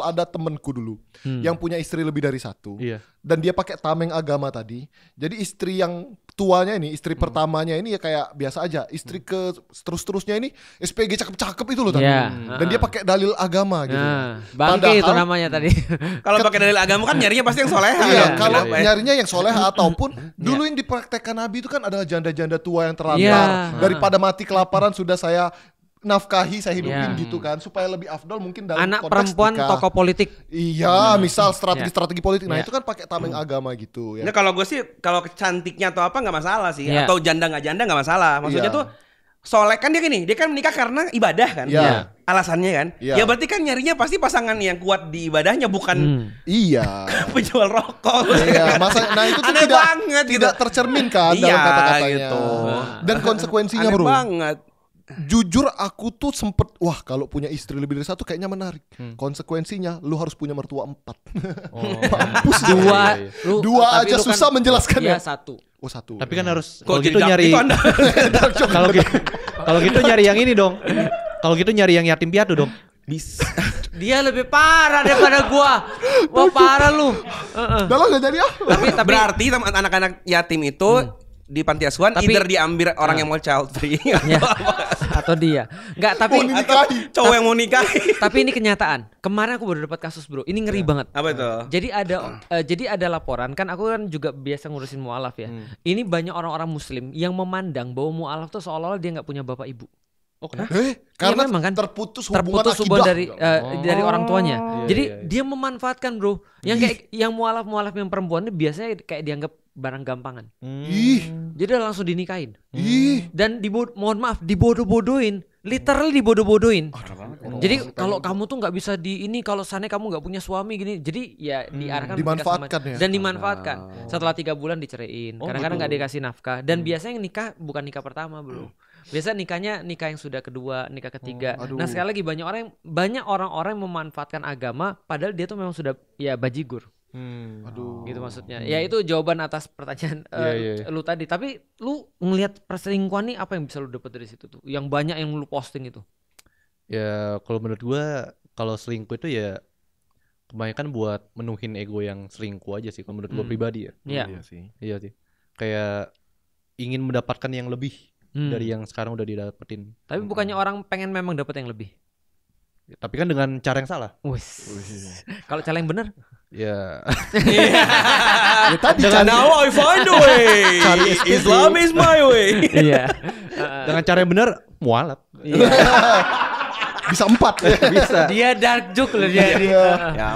ada temenku dulu yang punya istri lebih dari satu. Dan dia pakai tameng agama tadi. Jadi istri yang tuanya ini, istri pertamanya ini ya kayak biasa aja. Istri ke terus-terusnya ini SPG cakep-cakep itu loh tadi. Dan dia pakai dalil agama gitu. Bangke itu namanya tadi. Kalau pakai dalil agama kan nyarinya pasti yang soleha. Kalau nyarinya yang soleha ataupun dulu yang dipraktekkan Nabi itu kan adalah janda-janda tua yang terlantar. Daripada mati kelaparan sudah saya nafkahi, saya hidupin gitu kan supaya lebih afdol mungkin dalam anak konteks perempuan nikah. Tokoh politik. Misal strategi politik. Nah itu kan pakai tameng agama gitu ya. Nah kalau gue sih kalau cantiknya atau apa nggak masalah sih. Atau janda nggak masalah. Maksudnya tuh soleh kan dia kan menikah karena ibadah kan. Alasannya kan. Ya berarti kan nyarinya pasti pasangan yang kuat di ibadahnya bukan penjual rokok. Nah itu tuh tidak tercerminkan dalam kata-katanya. Gitu. Dan konsekuensinya aneh banget. jujur aku tuh sempet wah kalau punya istri lebih dari satu kayaknya menarik. Konsekuensinya lu harus punya mertua 4. Mampus 2. Dua aja susah menjelaskannya. Iya 1. Oh 1. Tapi kan harus kalau gitu nyari kalau gitu nyari yang ini dong. Kalau gitu nyari yang yatim piatu dong. Bisa. Dia lebih parah daripada gua. Wah parah lu. Dalam gak jadi Tapi berarti anak-anak yatim itu di panti asuhan either diambil orang yang mau child free atau dia. Enggak, tapi atau cowok yang mau nikahi. Tapi ini kenyataan. Kemarin aku baru dapat kasus, Bro. Ini ngeri banget. Apa itu? Jadi ada laporan kan aku kan juga biasa ngurusin mualaf ya. Ini banyak orang-orang muslim yang memandang bahwa mualaf tuh seolah-olah dia enggak punya bapak ibu. Oh kenapa? Karena memang kan terputus hubungan dari orang tuanya. Jadi dia memanfaatkan, Bro. Yang kayak yang mualaf-mualaf yang perempuan ini biasanya kayak dianggap barang gampangan. Jadi langsung dinikahin. Dan mohon maaf dibodoh-bodohin, literally dibodoh-bodohin. Jadi kalau kamu tuh nggak bisa kalau sana kamu nggak punya suami gini, jadi ya diarahkan dimanfaatkan ya. Dan dimanfaatkan. Setelah 3 bulan diceraiin, kadang-kadang nggak dikasih nafkah. Dan biasanya nikah bukan nikah pertama, Bro. Biasa nikah yang sudah kedua, nikah ketiga. Nah sekali lagi banyak orang-orang yang memanfaatkan agama, padahal dia tuh memang sudah ya bajigur. Gitu maksudnya. Ya itu jawaban atas pertanyaan lu tadi. Tapi lu ngelihat perselingkuhan nih apa yang bisa lu dapat dari situ tuh? Yang banyak yang lu posting itu. Ya kalau menurut gua kalau selingkuh itu ya kebanyakan buat menuhin ego yang selingkuh aja sih kalau menurut gua pribadi ya. Iya sih. Kayak ingin mendapatkan yang lebih dari yang sekarang udah didapetin. Tapi bukannya orang pengen memang dapat yang lebih. Tapi kan dengan cara yang salah. Kalau cara yang benar? Ya. Tadi now I find a way. Islam is my way. Iya. Dengan cara yang benar mualaf. Bisa 4 bisa. Dia dark joke loh dia. Ya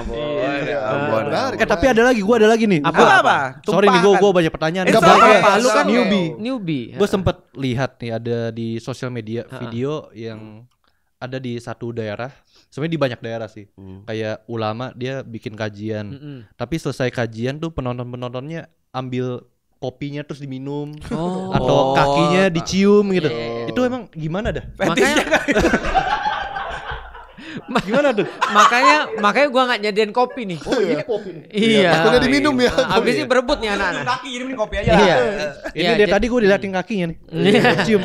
ampun. Tapi ada lagi nih. Apa? Sorry nih gue banyak pertanyaan. Enggak apa-apa, lu kan newbie. Gue sempet lihat nih ada di sosial media video yang ada di satu daerah. Sebenarnya di banyak daerah sih. Kayak ulama dia bikin kajian. Tapi selesai kajian tuh penontonnya ambil kopinya terus diminum atau kakinya dicium gitu. Itu emang gimana dah? Gimana tuh? Makanya gua nggak nyediain kopi nih. Ini kopi. Iya. Takutnya diminum ya. Habis ini berebut nih anak-anak. Kaki jadi minum kopi aja. Iya. Ini dia tadi gua diliatin kakinya nih. Cium.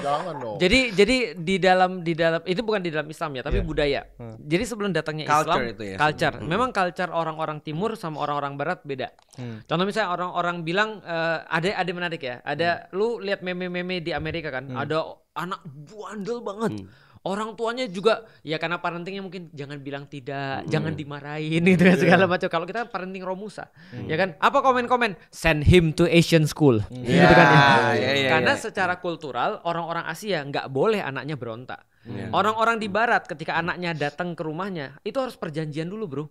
Jangan dong. Jadi di dalam itu bukan di dalam Islam ya, tapi budaya. Jadi sebelum datangnya Islam, culture. Memang culture orang-orang timur sama orang-orang barat beda. Contoh misalnya orang-orang bilang ada menarik ya. Ada lu lihat meme-meme di Amerika kan, ada anak bandel banget. Orang tuanya juga ya karena parentingnya mungkin jangan bilang tidak, jangan dimarahin gitu kan segala macam. Kalau kita parenting Romusa, ya kan? Apa komen-komen? Send him to Asian school. Gitu kan ya. Karena secara kultural orang-orang Asia nggak boleh anaknya berontak. Orang-orang di barat ketika anaknya datang ke rumahnya itu harus perjanjian dulu, Bro.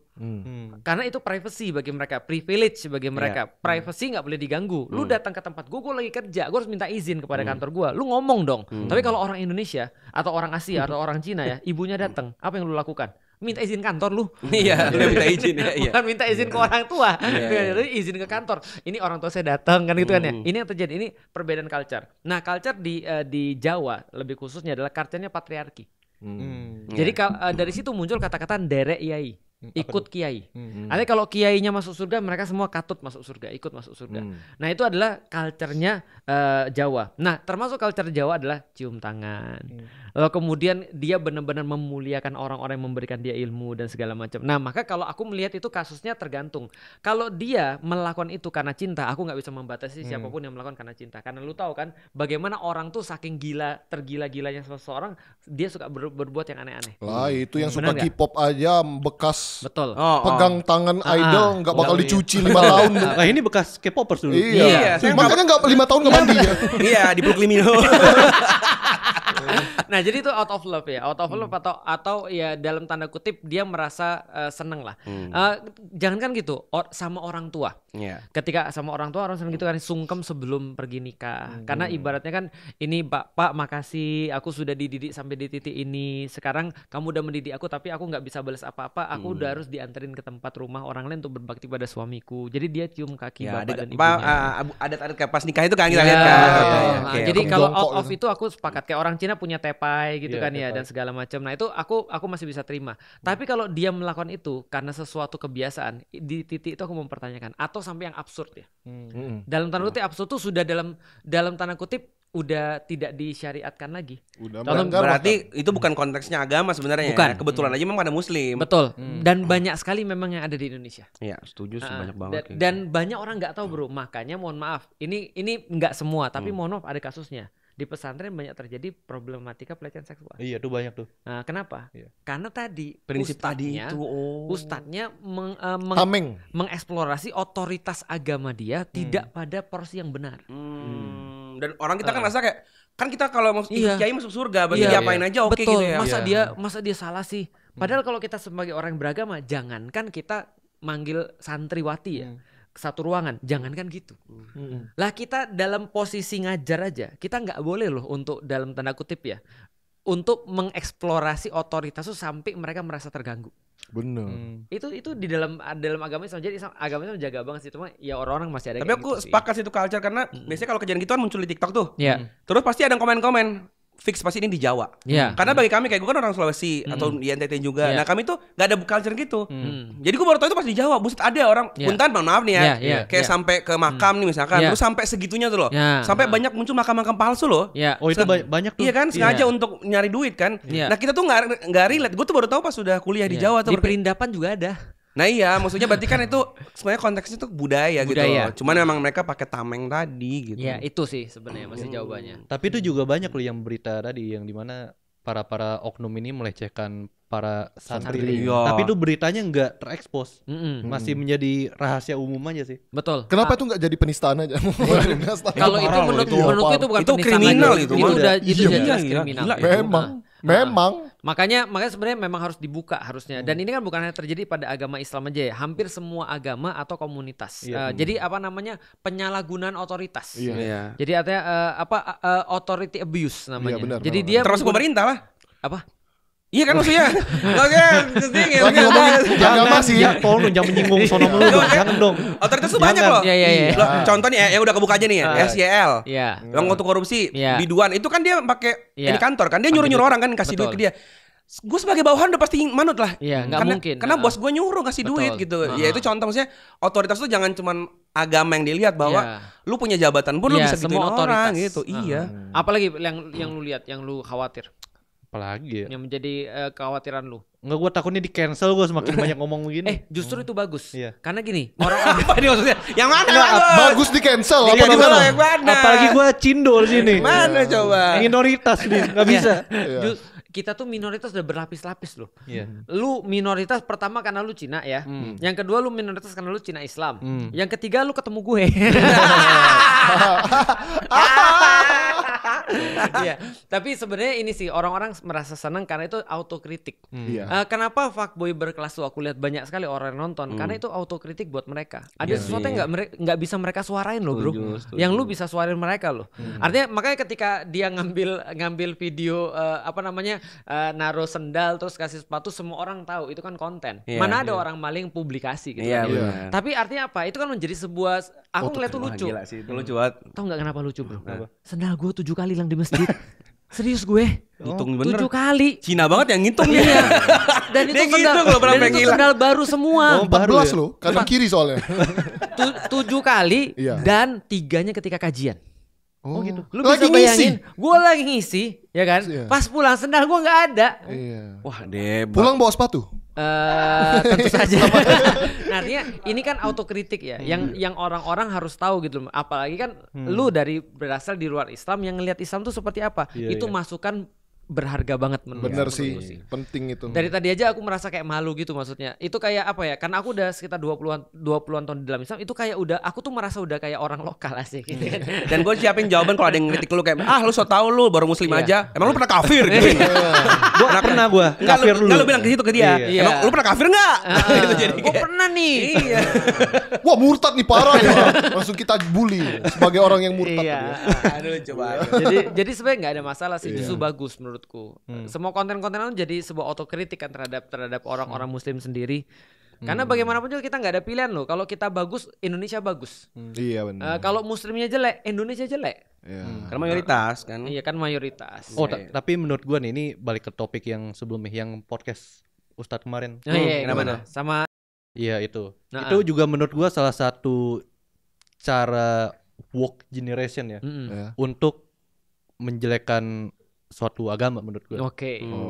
Karena itu privacy bagi mereka, privilege bagi mereka. Privacy nggak boleh diganggu. Lu datang ke tempat gue lagi kerja, gue harus minta izin kepada kantor gue. Lu ngomong dong. Tapi kalau orang Indonesia atau orang Asia atau orang Cina ya, ibunya datang, apa yang lu lakukan? Minta izin kantor lu. Iya, lu minta izin ya. Bukan minta izin ke orang tua. Izin ke kantor. Ini orang tua saya datang kan gitu kan ya. Ini yang terjadi. Ini perbedaan culture. Nah, culture di Jawa lebih khususnya adalah culture-nya patriarki. Jadi dari situ muncul kata-kata derek yai. Ikut kiai. Artinya kalau kiainya masuk surga, mereka semua katut masuk surga, ikut masuk surga. Nah itu adalah culture-nya Jawa. Nah termasuk culture Jawa adalah cium tangan. Lalu kemudian dia benar-benar memuliakan orang-orang yang memberikan dia ilmu dan segala macam. Nah maka kalau aku melihat itu kasusnya tergantung. Kalau dia melakukan itu karena cinta, aku nggak bisa membatasi siapapun yang melakukan karena cinta. Karena lu tahu kan bagaimana orang tuh saking tergila-gilanya seseorang, dia suka berbuat yang aneh-aneh. Lah itu yang suka K-pop aja bekas. Betul. Pegang tangan idol nggak bakal dicuci 5 tahun. Nah ini bekas K-popers dulu. Iya. Makanya nggak 5 tahun nggak mandi ya. Iya di peluk Limino. Nah jadi itu out of love ya, out of love atau ya dalam tanda kutip dia merasa seneng lah. Jangan kan gitu sama orang tua. Ketika sama orang tua orang sering gitu kan sungkem sebelum pergi nikah. Karena ibaratnya kan ini Pak makasih aku sudah dididik sampai di titik ini. Sekarang kamu udah mendidik aku tapi aku nggak bisa balas apa-apa. Aku udah harus dianterin ke tempat rumah orang lain untuk berbakti pada suamiku. Jadi dia cium kaki bapak dan ibunya. Adat-adat pas nikah itu kan kita lihat kan. Jadi kalau out of itu aku sepakat kayak orang Cina China punya tepai gitu kan ya, dan segala macam. Nah itu aku masih bisa terima. Tapi kalau dia melakukan itu karena sesuatu kebiasaan, di titik itu aku mempertanyakan. Atau sampai yang absurd ya. Dalam tanda kutip absurd itu sudah dalam tanda kutip udah tidak disyariatkan lagi. Berarti itu bukan konteksnya agama sebenarnya. Bukan. Ya. Kebetulan aja memang ada muslim. Betul. Dan banyak sekali memang yang ada di Indonesia. Iya, setuju sih, banyak banget. Dan banyak orang nggak tahu bro. Makanya mohon maaf. Ini nggak semua, tapi mohon maaf ada kasusnya. Di pesantren banyak terjadi problematika pelecehan seksual. Iya tuh banyak tuh. Nah kenapa? Iya. Karena tadi prinsip tadi itu. Ustadznya mengeksplorasi otoritas agama dia tidak pada porsi yang benar. Dan orang kita kan rasa kayak kan kita kalau kiai masuk surga berarti diapain aja oke gitu ya. Masa dia salah sih? Padahal kalau kita sebagai orang yang beragama, jangankan kita manggil santriwati ya satu ruangan, jangankan gitu. Lah kita dalam posisi ngajar aja, kita nggak boleh loh untuk dalam tanda kutip ya, untuk mengeksplorasi otoritas itu sampai mereka merasa terganggu. Bener. Itu di dalam agama Islam. Jadi agama Islam jaga banget sih, cuma ya orang-orang masih ada. Tapi aku gitu sepakat sih itu culture karena biasanya kalau kejadian gitu kan muncul di TikTok tuh. Iya. Terus pasti ada komen-komen fix pasti ini di Jawa. Karena bagi kami kayak gue kan orang Sulawesi atau di NTT juga. Nah kami tuh gak ada culture gitu. Jadi gue baru tahu itu pas di Jawa. Buset ada orang puntan, maaf nih ya. Kayak sampai ke makam nih misalkan. Terus sampai segitunya tuh loh. Sampai banyak muncul makam-makam palsu loh. Oh itu banyak tuh. Iya kan sengaja untuk nyari duit kan. Nah kita tuh gak relate. Gue tuh baru tahu pas sudah kuliah di Jawa tuh. Di Perindapan juga ada. Nah iya, maksudnya berarti kan itu sebenarnya konteksnya tuh budaya gitu loh. Cuman memang mereka pakai tameng tadi gitu. Ya itu sih sebenarnya masih jawabannya. Tapi itu juga banyak loh yang berita tadi yang dimana para oknum ini melecehkan para santri. Tapi itu beritanya nggak terekspos, masih menjadi rahasia umum aja sih. Betul. Kenapa itu nggak jadi penistaan aja? Kalau itu menurutku itu bukan itu kriminal lagi. Itu jelas kriminal. Memang. Makanya sebenarnya memang harus dibuka harusnya. Dan ini kan bukan hanya terjadi pada agama Islam aja ya. Hampir semua agama atau komunitas. Jadi apa namanya penyalahgunaan otoritas. Jadi artinya authority abuse namanya. Benar, jadi dia termasuk pemerintah lah. Apa? Iya kan maksudnya. Lagi ngomongin agama sih. Tolong jangan menyinggung sono mulu dong. Jangan dong. Otoritas tuh banyak loh. Contoh nih yang udah kebuka aja nih ya. SYL. Yang untuk korupsi. Biduan itu kan dia pakai ini kantor kan. Dia nyuruh-nyuruh orang kan kasih duit ke dia. Gue sebagai bawahan udah pasti manut lah. Iya, nggak mungkin. Karena bos gue nyuruh kasih duit gitu. Ya itu contoh maksudnya otoritas tuh jangan cuman agama yang dilihat bahwa lu punya jabatan pun lu bisa gituin orang gitu. Iya. Apalagi yang lu lihat, yang lu khawatir. Apalagi ya? Yang menjadi kekhawatiran lu. Enggak, gue takutnya di cancel gue semakin banyak ngomong begini. Justru itu bagus. Karena gini, orang apa nih maksudnya? Yang mana? Bagus di cancel. Apalagi gue cindol sini. Mana coba? Minoritas nih, nggak bisa. Kita tuh minoritas udah berlapis-lapis loh. Lu minoritas pertama karena lu Cina ya. Yang kedua lu minoritas karena lu Cina Islam. Yang ketiga lu ketemu gue. Iya. Tapi sebenarnya ini sih orang-orang merasa senang karena itu autokritik. Kenapa fuckboy berkelas tuh aku lihat banyak sekali orang yang nonton karena itu autokritik buat mereka. Ada sesuatu yang nggak bisa mereka suarain loh bro. Yang lu bisa suarain mereka loh. Artinya makanya ketika dia ngambil video naruh sendal terus kasih sepatu, semua orang tahu itu kan konten. Mana ada orang maling publikasi gitu. Tapi artinya apa? Itu kan menjadi sebuah aku ngeliat tuh lucu. Gila sih, itu lucu banget. Tahu nggak kenapa lucu bro? Sendal gue 7 kali hilang di masjid. Serius gue. Hitung bener. 7 kali. Cina banget yang ngitung dia. Dan itu sendal baru semua. 14 loh, kanan kiri soalnya. 7 kali dan 3-nya ketika kajian. Oh gitu. Lu bisa bayangin, gue lagi ngisi, ya kan? Pas pulang sendal gue nggak ada. Wah debat. Pulang bawa sepatu? Tentu saja. Nah, artinya ini kan autokritik ya, yang orang-orang harus tahu gitu. Apalagi kan lu berasal di luar Islam yang ngelihat Islam tuh seperti apa. Itu masukan berharga banget menurut bener sih, penting itu. Dari tadi aja aku merasa kayak malu gitu maksudnya. Itu kayak apa ya? Karena aku udah sekitar 20-an tahun di dalam Islam, itu kayak aku tuh merasa udah kayak orang lokal asik gitu kan. Dan gue siapin jawaban kalau ada yang ngeritik lu kayak lu so tau lu baru muslim aja. Emang lu pernah kafir gitu. Gue kafir dulu. Enggak, lu bilang ke situ ke dia. Emang lu pernah kafir enggak? Gitu jadi. Gue pernah nih. Iya. Wah, murtad nih parah ya. Langsung kita bully sebagai orang yang murtad. Aduh coba. Jadi sebenarnya enggak ada masalah sih, justru bagus menurutku. Semua konten-konten itu jadi sebuah autokritik kan terhadap orang-orang muslim sendiri. Karena bagaimanapun juga kita nggak ada pilihan loh. Kalau kita bagus, Indonesia bagus. Iya benar. Kalau muslimnya jelek, Indonesia jelek. Karena mayoritas kan. Iya kan mayoritas. Tapi menurut gua nih, ini balik ke topik yang sebelumnya, yang podcast Ustadz kemarin. Iya, gimana? Sama. Iya itu. Itu juga menurut gua salah satu cara woke generation ya, untuk menjelekkan suatu agama menurut gue.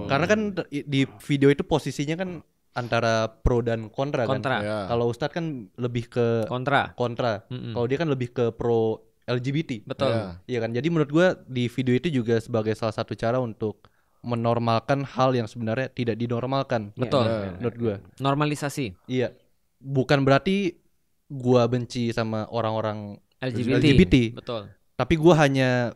Karena kan di video itu posisinya kan antara pro dan kontra. Kan. Kalau Ustadz kan lebih ke kontra. Kalau dia kan lebih ke pro LGBT. Betul. Iya kan. Jadi menurut gue di video itu juga sebagai salah satu cara untuk menormalkan hal yang sebenarnya tidak dinormalkan. Betul. Menurut gue. Normalisasi. Iya. Bukan berarti gue benci sama orang-orang LGBT. Betul. Tapi gue hanya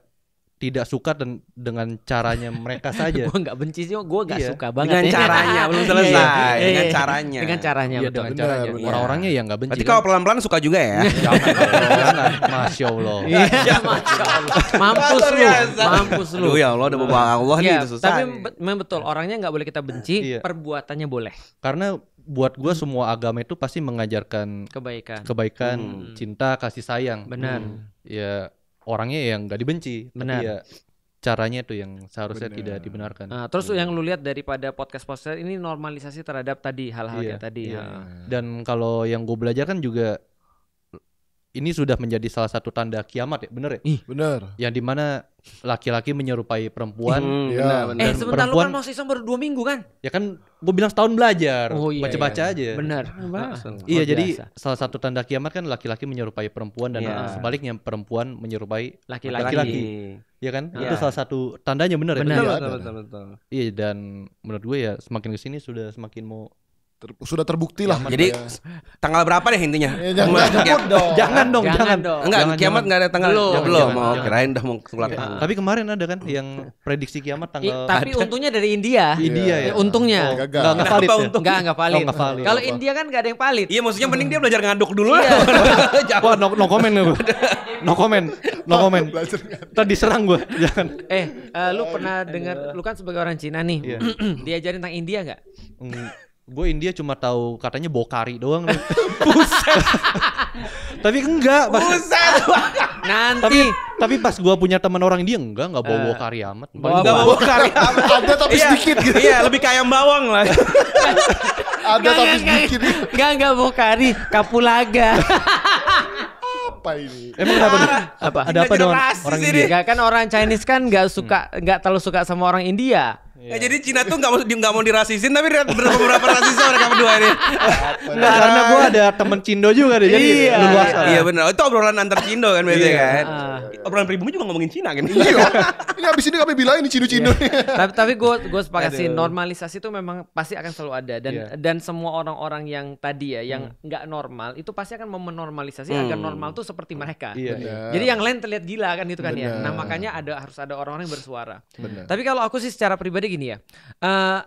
tidak suka dengan caranya mereka saja. Gue nggak benci sih, gue nggak suka banget. Dengan caranya belum selesai. Dengan caranya. Dengan caranya. Iya, dengan caranya. Orang-orangnya ya nggak benci. Berarti kalau pelan-pelan suka juga ya? Jangan. Masya Allah. Iya, Masya Allah. Mampus lu. Ya Allah, udah bawa Allah nih itu susah. Tapi memang betul, orangnya nggak boleh kita benci, perbuatannya boleh. Karena buat gue semua agama itu pasti mengajarkan kebaikan, cinta, kasih sayang. Benar. Ya orangnya yang nggak dibenci. Benar. Tapi ya caranya tuh yang seharusnya tidak dibenarkan. Terus yang lu lihat daripada podcast ini normalisasi terhadap tadi hal-hal kayak tadi. Dan kalau yang gue belajar kan juga ini sudah menjadi salah satu tanda kiamat ya, bener ya? Bener. Yang dimana laki-laki menyerupai perempuan. Dan sebentar perempuan, lu kan masih Islam baru 2 minggu kan? Ya kan gue bilang setahun belajar, baca-baca aja. Benar. Iya, jadi salah satu tanda kiamat kan laki-laki menyerupai perempuan dan sebaliknya perempuan menyerupai laki-laki. Iya kan? Itu salah satu tandanya, bener ya? Betul. Iya, dan menurut gue ya semakin kesini sudah semakin mau sudah terbukti lah. Jadi tanggal berapa deh intinya? Jangan dong. Enggak, kiamat enggak ada tanggal. Belum. Mau kirain udah mau keluar. Tapi kemarin ada kan yang prediksi kiamat tanggal. Tapi untungnya dari India. Ya. Untungnya. Enggak valid. Enggak valid. Kalau India kan enggak ada yang valid. Iya, maksudnya mending dia belajar ngaduk dulu lah. Wah, no comment gue. No comment. Tadi diserang gue. Jangan. Lu pernah dengar, lu kan sebagai orang Cina nih. Diajarin tentang India enggak? Gue India cuma tahu katanya bokari doang. Buset. Tapi enggak. Buset. Nanti. Tapi pas gue punya teman orang India enggak bawa bokari amat. Enggak bawa bokari amat. Ada tapi sedikit gitu. Iya, lebih kayak ayam bawang lah. Ada tapi sedikit. Enggak bokari, kapulaga. Apa ini? Emang kenapa nih? Ada apa dengan orang India? Enggak, kan orang Chinese kan enggak terlalu suka sama orang India. Jadi Cina tuh nggak mau dirasisin, tapi beberapa rasis mereka berdua ini. Enggak, karena gue ada temen Cindo juga deh, jadi luas. Iya benar. Itu obrolan antar Cindo kan biasanya kan. Obrolan pribumi juga ngomongin Cina kan. Iya. Ini abis ini kami bilang ini Cindo. Tapi gue sepakat sih, normalisasi itu memang pasti akan selalu ada, dan semua orang-orang yang tadi ya, yang nggak normal itu pasti akan menormalisasi agar normal tuh seperti mereka. Jadi yang lain terlihat gila kan gitu kan ya. Nah makanya harus ada orang-orang yang bersuara. Tapi kalau aku sih secara pribadi gini ya,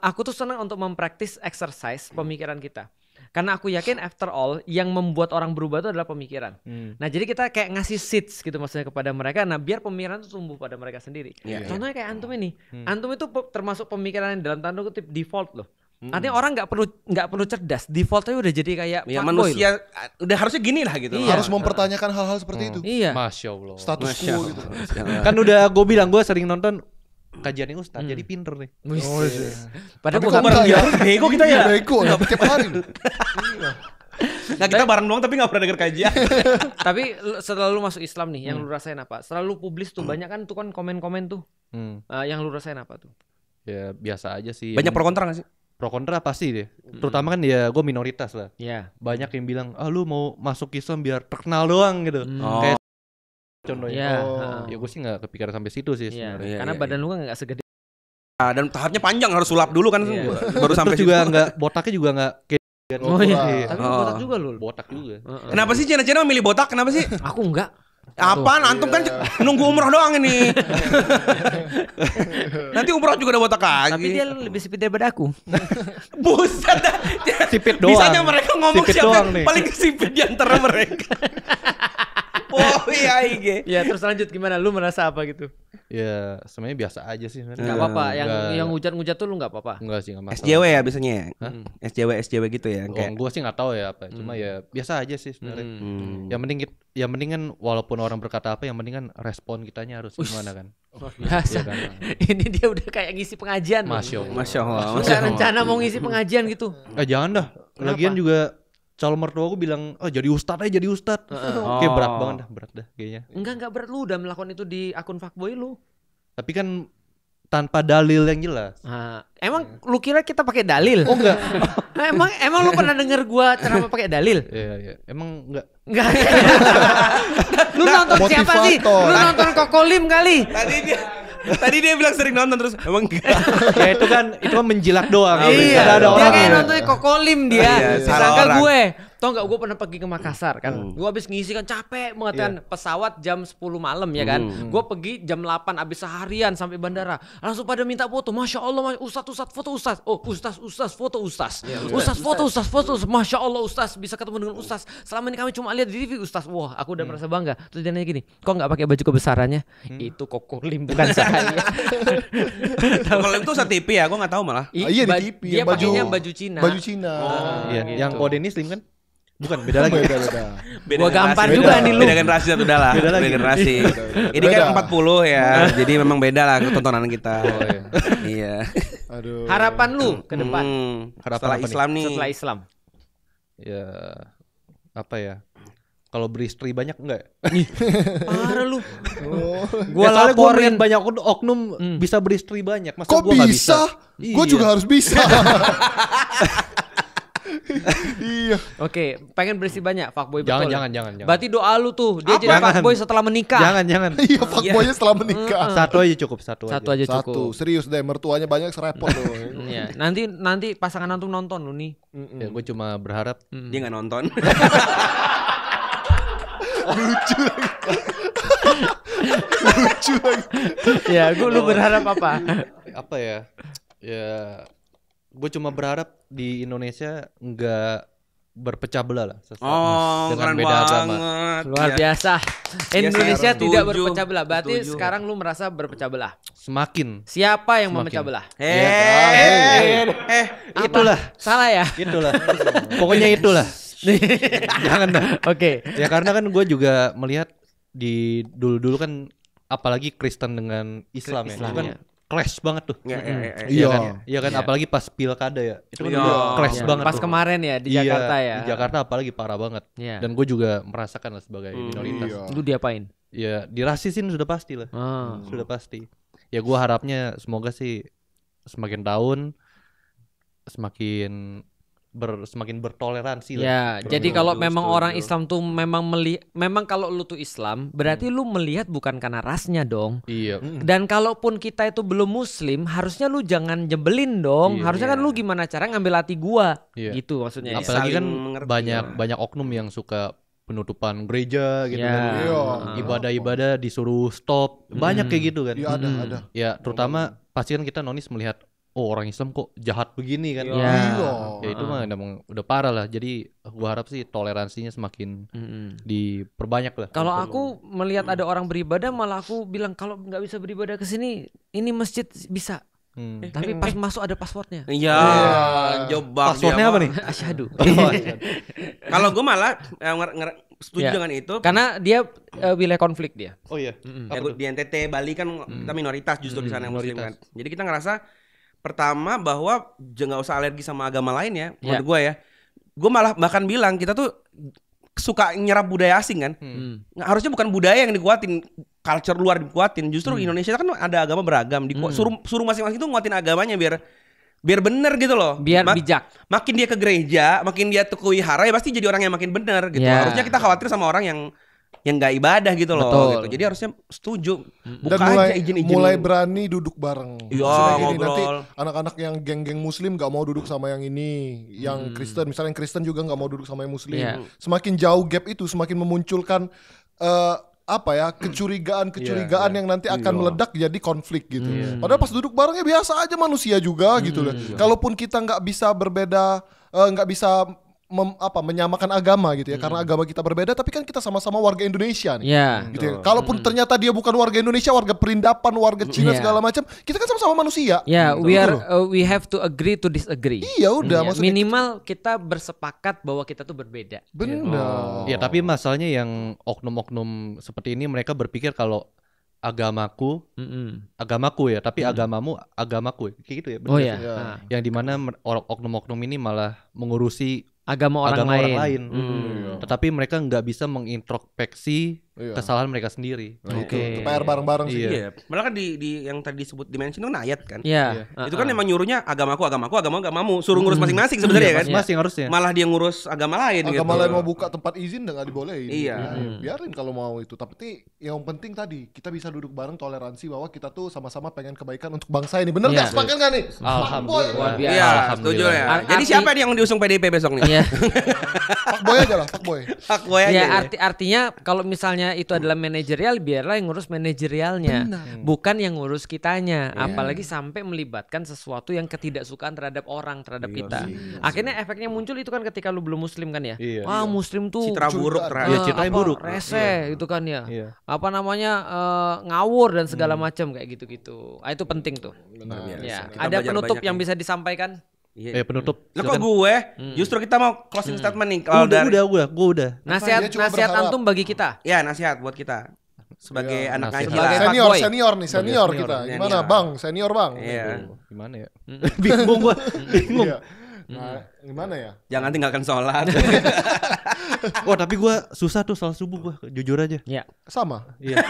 aku tuh senang untuk mempraktis exercise pemikiran kita. Karena aku yakin after all yang membuat orang berubah itu adalah pemikiran. Nah jadi kita kayak ngasih seeds gitu maksudnya kepada mereka. Nah biar pemikiran itu tumbuh pada mereka sendiri. Contohnya kayak antum ini. Antum itu termasuk pemikiran yang dalam tanda kutip default loh. Artinya orang nggak perlu cerdas, defaultnya udah jadi kayak manusia udah harusnya gini lah gitu. Harus mempertanyakan hal-hal seperti itu. Iya. Masya Allah. Status quo gitu. Kan udah gue bilang gue sering nonton kajian Ustadz, jadi pinter nih. Padahal bukan bareng ya. Bego kita ya. Bego enggak tiap hari. Nah kita bareng doang tapi gak pernah denger kajian. Tapi setelah lu masuk Islam nih, yang lu rasain apa? Setelah lu publis tuh banyak kan tuh kan komen-komen tuh. Yang lu rasain apa tuh? Ya biasa aja sih. Banyak pro kontra gak sih? Pro kontra pasti deh. Terutama kan ya gue minoritas lah. Banyak yang bilang, lu mau masuk Islam biar terkenal doang gitu. Kayak contohnya. Ya gue sih gak kepikiran sampai situ sih sebenarnya. Karena badan lu kan gak segede. Dan tahapnya panjang, harus sulap dulu kan. Baru sampai situ. Juga gak, botaknya juga gak kayak. Tapi botak juga lu. Botak juga. Kenapa sih Cina-Cina milih botak? Kenapa sih? Aku enggak. Apaan? Antum kan nunggu umroh doang ini. Nanti umroh juga udah botak lagi. Tapi dia lebih sipit daripada aku. Buset dah. Sipit doang. Bisanya mereka ngomong sipit siapa doang nih. Paling sipit di antara mereka. Oh iya IG. Ya terus lanjut gimana? Lu merasa apa gitu? Ya sebenarnya biasa aja sih. Nggak apa-apa. Yang ngujat-ngujat tuh lu nggak apa-apa. Enggak sih, nggak masalah. SJW ya biasanya ya. SJW gitu ya. Kayak gue sih nggak tahu ya apa. Cuma ya biasa aja sih sebenarnya. Yang penting kan walaupun orang berkata apa, yang penting kan respon kitanya harus gimana kan. Biasa. Ya kan? Ini dia udah kayak ngisi pengajian. Masya Allah. Nggak rencana mau ngisi pengajian gitu. Jangan dah. Lagian juga calon mertua gue bilang, jadi ustadz aja, jadi ustadz. Kayak berat dah kayaknya. Enggak berat, lu udah melakukan itu di akun fuckboy lu. Tapi kan tanpa dalil yang jelas. Emang lu kira kita pakai dalil? Oh enggak. emang lu pernah denger gua cara pakai dalil? Iya. Emang enggak. Lu nonton siapa sih? Lu nonton Kokolim kali. Tadi dia bilang sering nonton terus emang enggak. Ya itu kan menjilat doang. Iya. Ada Dia orang kayak nontonnya Kokolim dia. Disangka gue. Tau gak gue pernah pergi ke Makassar kan. Gue abis ngisi kan capek banget kan. Pesawat jam 10 malam ya kan. Gue pergi jam 8 abis seharian sampai bandara. Langsung pada minta foto. Masya Allah Ustaz foto Ustaz. Oh Ustaz foto Ustaz. Ustaz foto Ustaz. Masya Allah Ustaz bisa ketemu dengan Ustaz. Selama ini kami cuma lihat di TV Ustaz. Wah aku udah merasa bangga. Terus dia nanya gini, kok gak pakai baju kebesarannya? Itu Kokolim bukan saya. Kokolim tuh Ustaz TV ya, gue gak tahu malah. Iya di TV. Dia pakainya baju Cina. Baju Cina. Iya. Yang kode ini Slim kan? Bukan, beda lagi. Gua gampar juga nih lu. Beda generasi satu dah lah. Beda generasi. Ini kan 40 ya. Jadi memang beda lah tontonan kita. Iya. Aduh. Harapan lu ke depan setelah Islam nih. Setelah Islam. Ya apa ya? Kalau beristri banyak enggak? Parah lu. Gua laporin banyak oknum bisa beristri banyak. Masa kok gua bisa? Gue juga harus bisa. Iya. Oke, pengen berisi banyak fuckboy betul. Jangan. Berarti doa lu tuh dia jadi fuckboy setelah menikah. Jangan. Iya, fuckboynya setelah menikah. Satu aja cukup. Satu aja cukup. Serius deh, mertuanya banyak serepot loh. Iya. Nanti pasangan antum nonton lu nih. Ya gue cuma berharap dia nggak nonton. Lucu lagi. Ya, lu berharap apa? Apa ya? Ya gue cuma berharap di Indonesia nggak berpecah belah lah dengan beda agama. Luar biasa. Indonesia tidak berpecah belah. Berarti sekarang lu merasa berpecah belah. Semakin. Siapa yang memecah belah? Itulah. Salah ya? Itulah. Pokoknya itulah. Jangan dah. Oke. Ya karena kan gue juga melihat di dulu kan apalagi Kristen dengan Islam ya. Itu kan clash banget tuh. Iya kan apalagi pas pilkada ya. Itu kan udah clash banget. Pas kemarin ya di Jakarta ya. Di Jakarta apalagi parah banget. Dan gue juga merasakan lah sebagai minoritas. Lu diapain? Ya dirasisin sudah pasti lah. Sudah pasti. Ya gue harapnya semoga sih semakin tahun semakin bertoleransi lah. Ya, jadi kalau memang orang Islam tuh memang kalau lu tuh Islam, berarti lu melihat bukan karena rasnya dong. Iya. Dan kalaupun kita itu belum muslim, harusnya lu jangan jebelin dong. Harusnya kan lu gimana cara ngambil hati gua. Gitu maksudnya. Apalagi kan banyak oknum yang suka penutupan gereja gitu kan. Ibadah-ibadah disuruh stop. Banyak kayak gitu kan. Iya ada. Ya, terutama pasti kan kita nonis melihat orang Islam kok jahat begini kan. Ya itu mah udah parah lah. Jadi gua harap sih toleransinya semakin diperbanyak lah. Kalau aku melihat ada orang beribadah, malah aku bilang kalau nggak bisa beribadah ke sini, ini masjid bisa. Tapi pas masuk ada passwordnya. Iya, jobak. Passwordnya apa nih? Asyhadu. Kalau gue malah setuju dengan itu. Karena dia wilayah konflik dia. Oh iya. Ya, di NTT, Bali kan kita minoritas justru di sana muslim kan. Jadi kita ngerasa pertama bahwa nggak usah alergi sama agama lain ya. Menurut gue ya. Gue malah bahkan bilang kita tuh suka nyerap budaya asing kan. Harusnya bukan budaya yang dikuatin, culture luar dikuatin. Justru Indonesia kan ada agama beragam. Suruh masing-masing tuh nguatin agamanya biar bener gitu loh. Biar bijak. Makin dia ke gereja, makin dia ke wihara ya pasti jadi orang yang makin bener gitu. Harusnya kita khawatir sama orang yang nggak ibadah gitu loh. Gitu. Jadi harusnya setuju. Buka aja izin-izin. Mulai berani duduk bareng. Iya, nanti anak-anak yang geng-geng muslim nggak mau duduk sama yang ini, yang Kristen, misalnya yang Kristen juga nggak mau duduk sama yang muslim. Semakin jauh gap itu semakin memunculkan kecurigaan yang nanti akan meledak jadi konflik gitu. Padahal pas duduk bareng ya biasa aja manusia juga gitu loh. Kalaupun kita nggak bisa berbeda, nggak bisa menyamakan agama gitu ya, karena agama kita berbeda, tapi kan kita sama-sama warga Indonesia nih. Gitu ya. Kalaupun ternyata dia bukan warga Indonesia, warga perindapan, warga Cina segala macam, kita kan sama-sama manusia. We have to agree to disagree. Iya udah, maksudnya minimal kita bersepakat bahwa kita tuh berbeda. Benar. Ya tapi masalahnya yang oknum-oknum seperti ini mereka berpikir kalau agamaku ya, tapi agamamu agamaku, kayak gitu ya. Oh iya. Yang dimana oknum-oknum ini malah mengurusi agama orang lain. Tetapi mereka nggak bisa mengintrospeksi kesalahan mereka sendiri. Itu PR bareng-bareng sih. Iya. Malah kan di yang tadi disebut dimension itu kan ayat kan. Iya. Itu kan emang nyuruhnya agamamu, suruh ngurus masing-masing sebenarnya kan. Masing harusnya. Malah dia ngurus agama lain gitu. Agama lain mau buka tempat izin nggak dibolehin. Iya. Biarin kalau mau itu. Tapi yang penting tadi kita bisa duduk bareng, toleransi bahwa kita tuh sama-sama pengen kebaikan untuk bangsa ini. Bener nggak? Sepakat nggak nih? Alhamdulillah. Iya, setuju ya. Jadi siapa yang diusung PDIP besok nih? Iya. Fuckboy aja lah, fuckboy. Ya artinya kalau misalnya itu adalah manajerial, biarlah yang ngurus manajerialnya, bukan yang ngurus kitanya. Apalagi sampai melibatkan sesuatu yang ketidaksukaan terhadap kita. Akhirnya efeknya muncul itu kan ketika lu belum muslim kan ya. Wah, muslim tuh citra buruk, citra buruk, rese gitu kan ya. Apa namanya ngawur dan segala macam kayak gitu-gitu. Itu penting tuh. Ya. Ada penutup yang bisa disampaikan? Penutup. Lah kok gue? Justru kita mau closing statement nih. Gue udah. Nasihat antum bagi kita. Ya, nasihat buat kita. Sebagai anak ngaji senior kita. Gimana, Bang? Senior, Bang. Iya. Gimana ya? Bingung. Nah, gimana ya? Jangan tinggalkan sholat. Tapi gue susah tuh sholat subuh, gue jujur aja. Iya. Sama. Iya.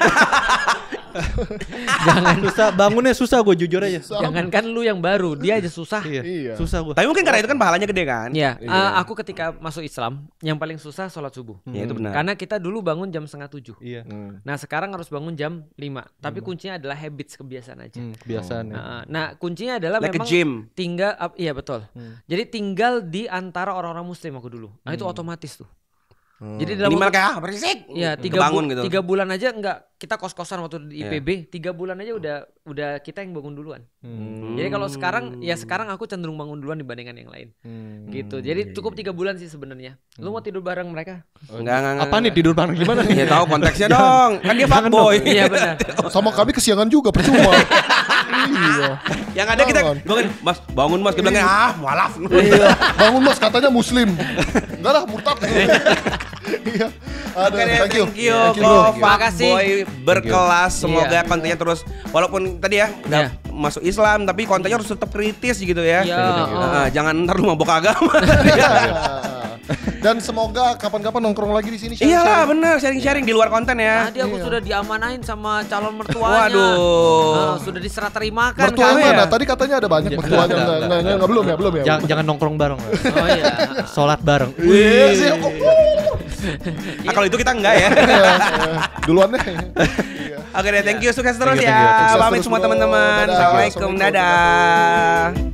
Bangunnya susah, gue jujur aja. Jangankan lu yang baru, dia aja susah. Iya. Susah gue. Tapi mungkin karena itu kan pahalanya gede kan? Iya. Aku ketika masuk Islam yang paling susah sholat subuh. Iya, itu benar. Karena kita dulu bangun jam 6:30. Iya. Nah sekarang harus bangun jam 5. Tapi kuncinya adalah habits, kebiasaan aja. Kebiasaan. Nah kuncinya adalah like memang tinggal. Iya betul. Jadi tinggal di antara orang-orang Muslim aku dulu. Nah itu otomatis tuh. Jadi dalam minimal kayak berisik. Ya 3 bulan aja enggak, kita kos-kosan waktu di IPB 3 bulan aja udah kita yang bangun duluan. Jadi kalau sekarang aku cenderung bangun duluan dibandingkan yang lain. Gitu. Jadi cukup 3 bulan sih sebenarnya. Lu mau tidur bareng mereka? Enggak. Apa nih tidur bareng gimana? Ya tahu konteksnya dong. Kan dia fuckboy. Iya benar. Sama kami kesiangan juga percuma. Iya. Yang ada kita Mas bangun Mas, kita bilangnya mualaf. Iya. Bangun Mas, katanya muslim. Enggak lah, murtad. Iya. Thank you. Makasih. Berkelas. Semoga kontennya terus, walaupun tadi ya udah masuk Islam, tapi kontennya harus tetap kritis gitu ya. Jangan ntar lu mabok agama. Dan semoga kapan-kapan nongkrong lagi di sini. Iyalah bener, sharing-sharing di luar konten ya. Tadi aku sudah diamanain sama calon mertuanya. Waduh. Sudah diserah terimakan. Mertua mana? Tadi katanya ada banyak mertuanya. Enggak, belum ya. Jangan nongkrong bareng. Oh iya. Sholat bareng. Iya. Kalau itu kita enggak ya. Duluan deh. Oke deh, thank you, sukses terus ya. Pamit semua teman-teman. Assalamualaikum, dadah.